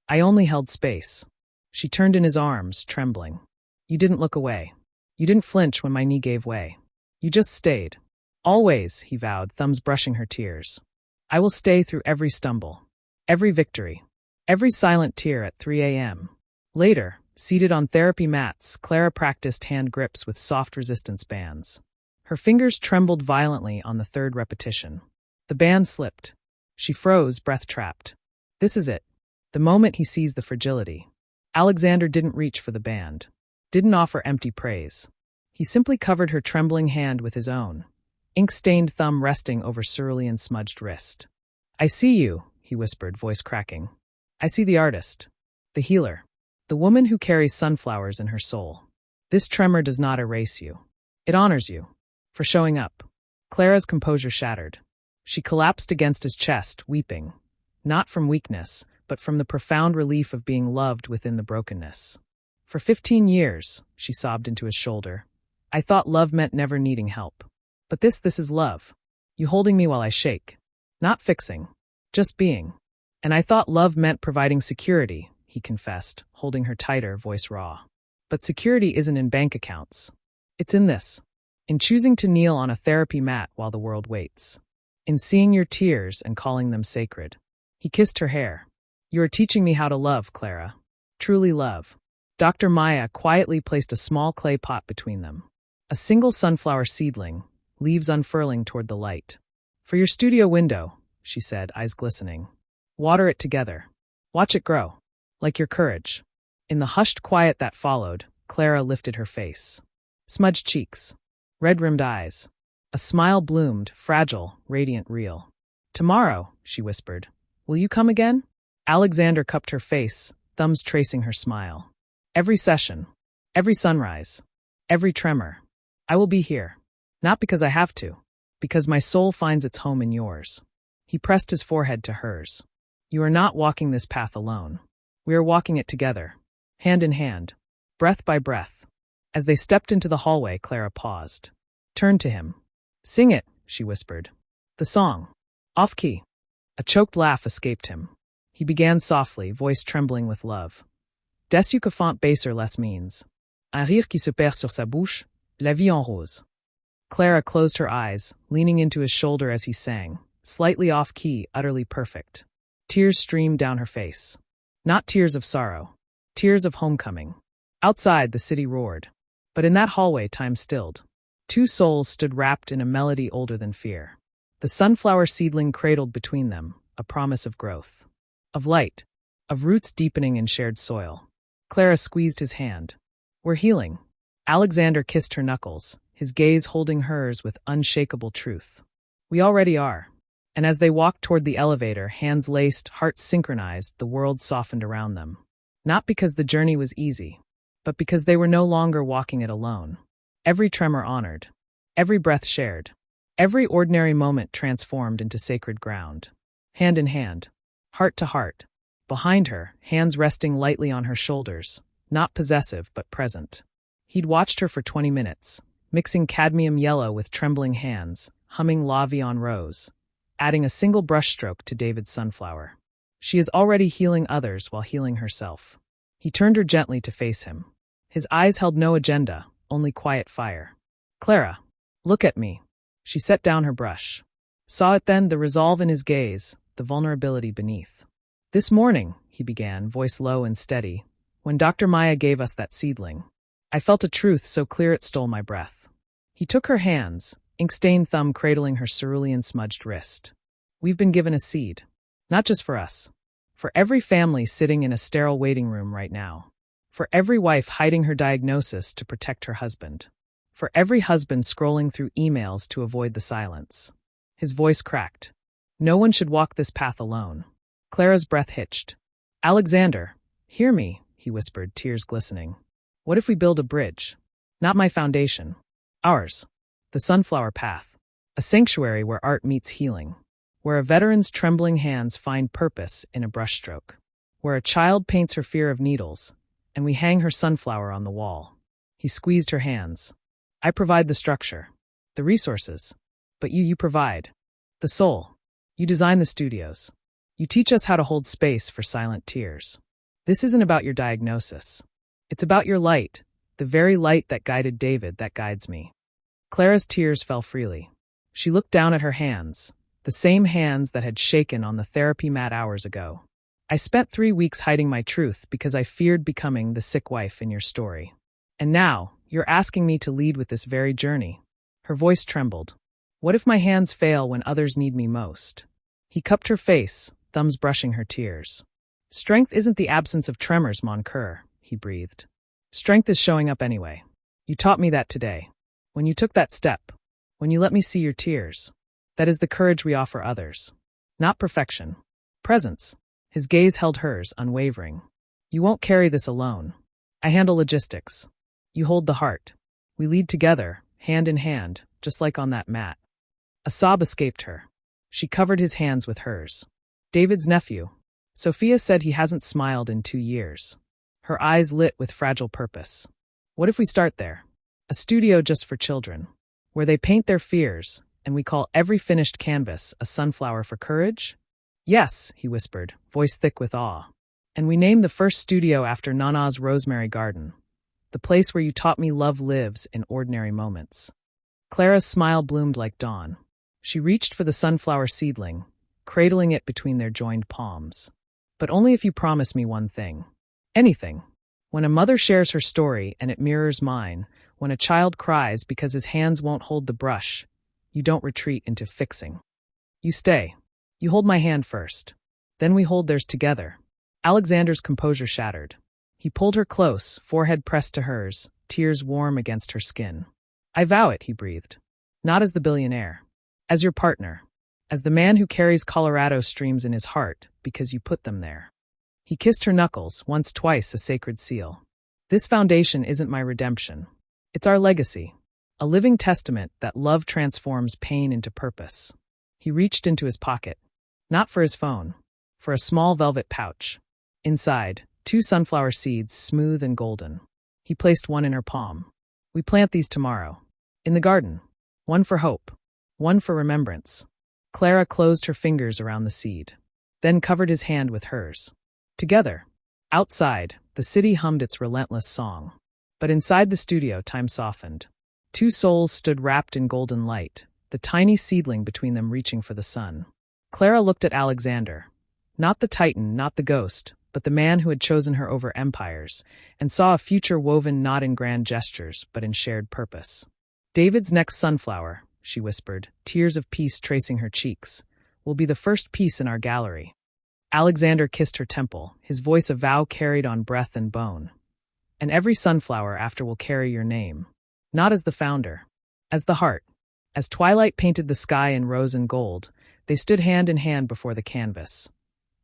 I only held space. She turned in his arms, trembling. You didn't look away. You didn't flinch when my knee gave way. You just stayed. Always, he vowed, thumbs brushing her tears. I will stay through every stumble, every victory, every silent tear at 3 a.m. Later, seated on therapy mats, Clara practiced hand grips with soft resistance bands. Her fingers trembled violently on the third repetition. The band slipped. She froze, breath-trapped. This is it. The moment he sees the fragility. Alexander didn't reach for the band. Didn't offer empty praise. He simply covered her trembling hand with his own, ink-stained thumb resting over cerulean-smudged wrist. I see you, he whispered, voice cracking. I see the artist. The healer. The woman who carries sunflowers in her soul. This tremor does not erase you. It honors you. For showing up. Clara's composure shattered. She collapsed against his chest, weeping. Not from weakness, but from the profound relief of being loved within the brokenness. For 15 years, she sobbed into his shoulder. I thought love meant never needing help. But this is love. You holding me while I shake. Not fixing. Just being. And I thought love meant providing security, he confessed, holding her tighter, voice raw. But security isn't in bank accounts. It's in this. In choosing to kneel on a therapy mat while the world waits. In seeing your tears and calling them sacred. He kissed her hair. You are teaching me how to love, Clara. Truly love. Dr. Maya quietly placed a small clay pot between them. A single sunflower seedling, leaves unfurling toward the light. For your studio window, she said, eyes glistening. Water it together. Watch it grow. Like your courage. In the hushed quiet that followed, Clara lifted her face. Smudged cheeks. Red-rimmed eyes. A smile bloomed, fragile, radiant, real. Tomorrow, she whispered. Will you come again? Alexander cupped her face, thumbs tracing her smile. Every session. Every sunrise. Every tremor. I will be here. Not because I have to. Because my soul finds its home in yours. He pressed his forehead to hers. You are not walking this path alone. We are walking it together. Hand in hand. Breath by breath. As they stepped into the hallway, Clara paused. Turned to him. Sing it, she whispered. The song. Off key. A choked laugh escaped him. He began softly, voice trembling with love. Des que font baser les means. Un rire qui se perd sur sa bouche, la vie en rose. Clara closed her eyes, leaning into his shoulder as he sang, slightly off key, utterly perfect. Tears streamed down her face. Not tears of sorrow. Tears of homecoming. Outside, the city roared. But in that hallway, time stilled. Two souls stood wrapped in a melody older than fear. The sunflower seedling cradled between them, a promise of growth. Of light. Of roots deepening in shared soil. Clara squeezed his hand. We're healing. Alexander kissed her knuckles, his gaze holding hers with unshakable truth. We already are. And as they walked toward the elevator, hands laced, hearts synchronized, the world softened around them. Not because the journey was easy, but because they were no longer walking it alone. Every tremor honored. Every breath shared. Every ordinary moment transformed into sacred ground. Hand in hand. Heart to heart. Behind her, hands resting lightly on her shoulders, not possessive but present. He'd watched her for 20 minutes, mixing cadmium yellow with trembling hands, humming La Vie en Rose, adding a single brushstroke to David's sunflower. She is already healing others while healing herself. He turned her gently to face him. His eyes held no agenda, only quiet fire. Clara, look at me. She set down her brush. Saw it then, the resolve in his gaze, the vulnerability beneath. This morning, he began, voice low and steady, when Dr. Maya gave us that seedling. I felt a truth so clear it stole my breath. He took her hands, ink-stained thumb cradling her cerulean-smudged wrist. We've been given a seed. Not just for us. For every family sitting in a sterile waiting room right now. For every wife hiding her diagnosis to protect her husband. For every husband scrolling through emails to avoid the silence. His voice cracked. No one should walk this path alone. Clara's breath hitched. Alexander, hear me, he whispered, tears glistening. What if we build a bridge? Not my foundation. Ours. The sunflower path. A sanctuary where art meets healing. Where a veteran's trembling hands find purpose in a brushstroke. Where a child paints her fear of needles, and we hang her sunflower on the wall. He squeezed her hands. I provide the structure. The resources. But you provide. The soul. You design the studios. You teach us how to hold space for silent tears. This isn't about your diagnosis. It's about your light, the very light that guided David, that guides me. Clara's tears fell freely. She looked down at her hands, the same hands that had shaken on the therapy mat hours ago. I spent 3 weeks hiding my truth because I feared becoming the sick wife in your story. And now, you're asking me to lead with this very journey. Her voice trembled. What if my hands fail when others need me most? He cupped her face, thumbs brushing her tears. Strength isn't the absence of tremors, mon cœur, he breathed. Strength is showing up anyway. You taught me that today. When you took that step. When you let me see your tears. That is the courage we offer others. Not perfection. Presence. His gaze held hers, unwavering. You won't carry this alone. I handle logistics. You hold the heart. We lead together, hand in hand, just like on that mat. A sob escaped her. She covered his hands with hers. David's nephew. Sophia said he hasn't smiled in 2 years. Her eyes lit with fragile purpose. What if we start there? A studio just for children, where they paint their fears, and we call every finished canvas a sunflower for courage? Yes, he whispered, voice thick with awe. And we named the first studio after Nana's rosemary garden, the place where you taught me love lives in ordinary moments. Clara's smile bloomed like dawn. She reached for the sunflower seedling, cradling it between their joined palms. But only if you promise me one thing. Anything. When a mother shares her story and it mirrors mine, when a child cries because his hands won't hold the brush, you don't retreat into fixing. You stay. You hold my hand first. Then we hold theirs together. Alexander's composure shattered. He pulled her close, forehead pressed to hers, tears warm against her skin. I vow it, he breathed. Not as the billionaire. As your partner. As the man who carries Colorado streams in his heart because you put them there. He kissed her knuckles, once twice a sacred seal. This foundation isn't my redemption. It's our legacy. A living testament that love transforms pain into purpose. He reached into his pocket. Not for his phone. For a small velvet pouch. Inside, 2 sunflower seeds, smooth and golden. He placed one in her palm. We plant these tomorrow. In the garden. One for hope. One for remembrance. Clara closed her fingers around the seed. Then covered his hand with hers. Together. Outside, the city hummed its relentless song. But inside the studio, time softened. 2 souls stood wrapped in golden light, the tiny seedling between them reaching for the sun. Clara looked at Alexander. Not the titan, not the ghost, but the man who had chosen her over empires, and saw a future woven not in grand gestures, but in shared purpose. David's next sunflower, she whispered, tears of peace tracing her cheeks, will be the first piece in our gallery. Alexander kissed her temple, his voice a vow carried on breath and bone. And every sunflower after will carry your name. Not as the founder, as the heart. As twilight painted the sky in rose and gold, they stood hand in hand before the canvas.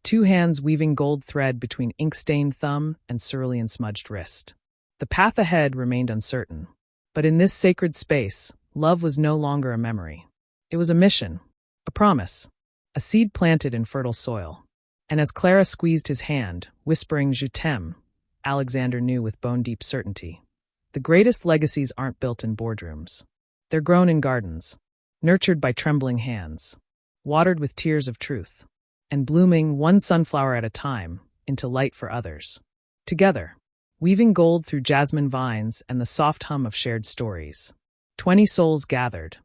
2 hands weaving gold thread between ink-stained thumb and cerulean-smudged wrist. The path ahead remained uncertain. But in this sacred space, love was no longer a memory. It was a mission, a promise, a seed planted in fertile soil. And as Clara squeezed his hand, whispering "Je t'aime," Alexander knew with bone-deep certainty. The greatest legacies aren't built in boardrooms. They're grown in gardens, nurtured by trembling hands, watered with tears of truth, and blooming one sunflower at a time into light for others. Together, weaving gold through jasmine vines and the soft hum of shared stories. 20 souls gathered.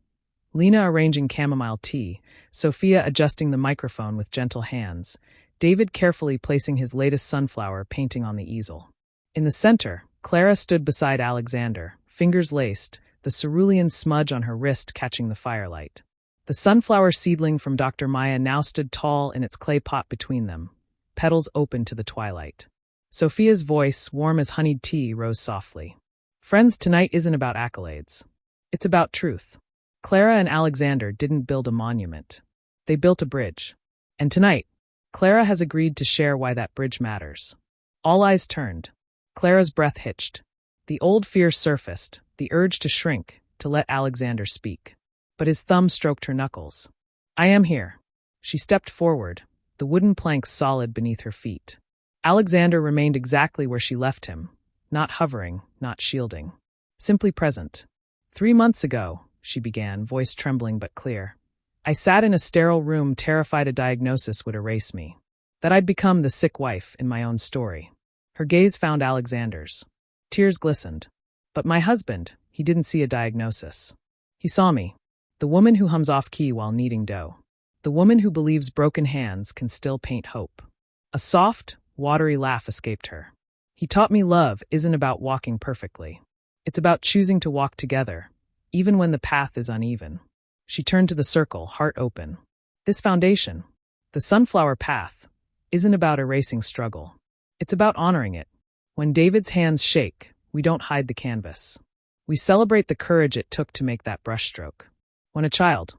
Lena arranging chamomile tea, Sophia adjusting the microphone with gentle hands, David carefully placing his latest sunflower painting on the easel. In the center, Clara stood beside Alexander, fingers laced, the cerulean smudge on her wrist catching the firelight. The sunflower seedling from Dr. Maya now stood tall in its clay pot between them, petals open to the twilight. Sophia's voice, warm as honeyed tea, rose softly. Friends, tonight isn't about accolades. It's about truth. Clara and Alexander didn't build a monument. They built a bridge. And tonight, Clara has agreed to share why that bridge matters. All eyes turned. Clara's breath hitched. The old fear surfaced, the urge to shrink, to let Alexander speak. But his thumb stroked her knuckles. I am here. She stepped forward, the wooden planks solid beneath her feet. Alexander remained exactly where she left him, not hovering, not shielding. Simply present. 3 months ago, she began, voice trembling but clear. I sat in a sterile room terrified a diagnosis would erase me. That I'd become the sick wife in my own story. Her gaze found Alexander's. Tears glistened. But my husband, he didn't see a diagnosis. He saw me. The woman who hums off-key while kneading dough. The woman who believes broken hands can still paint hope. A soft, watery laugh escaped her. He taught me love isn't about walking perfectly. It's about choosing to walk together, even when the path is uneven. She turned to the circle, heart open. This foundation, the sunflower path, isn't about erasing struggle. It's about honoring it. When David's hands shake, we don't hide the canvas. We celebrate the courage it took to make that brushstroke. When a child,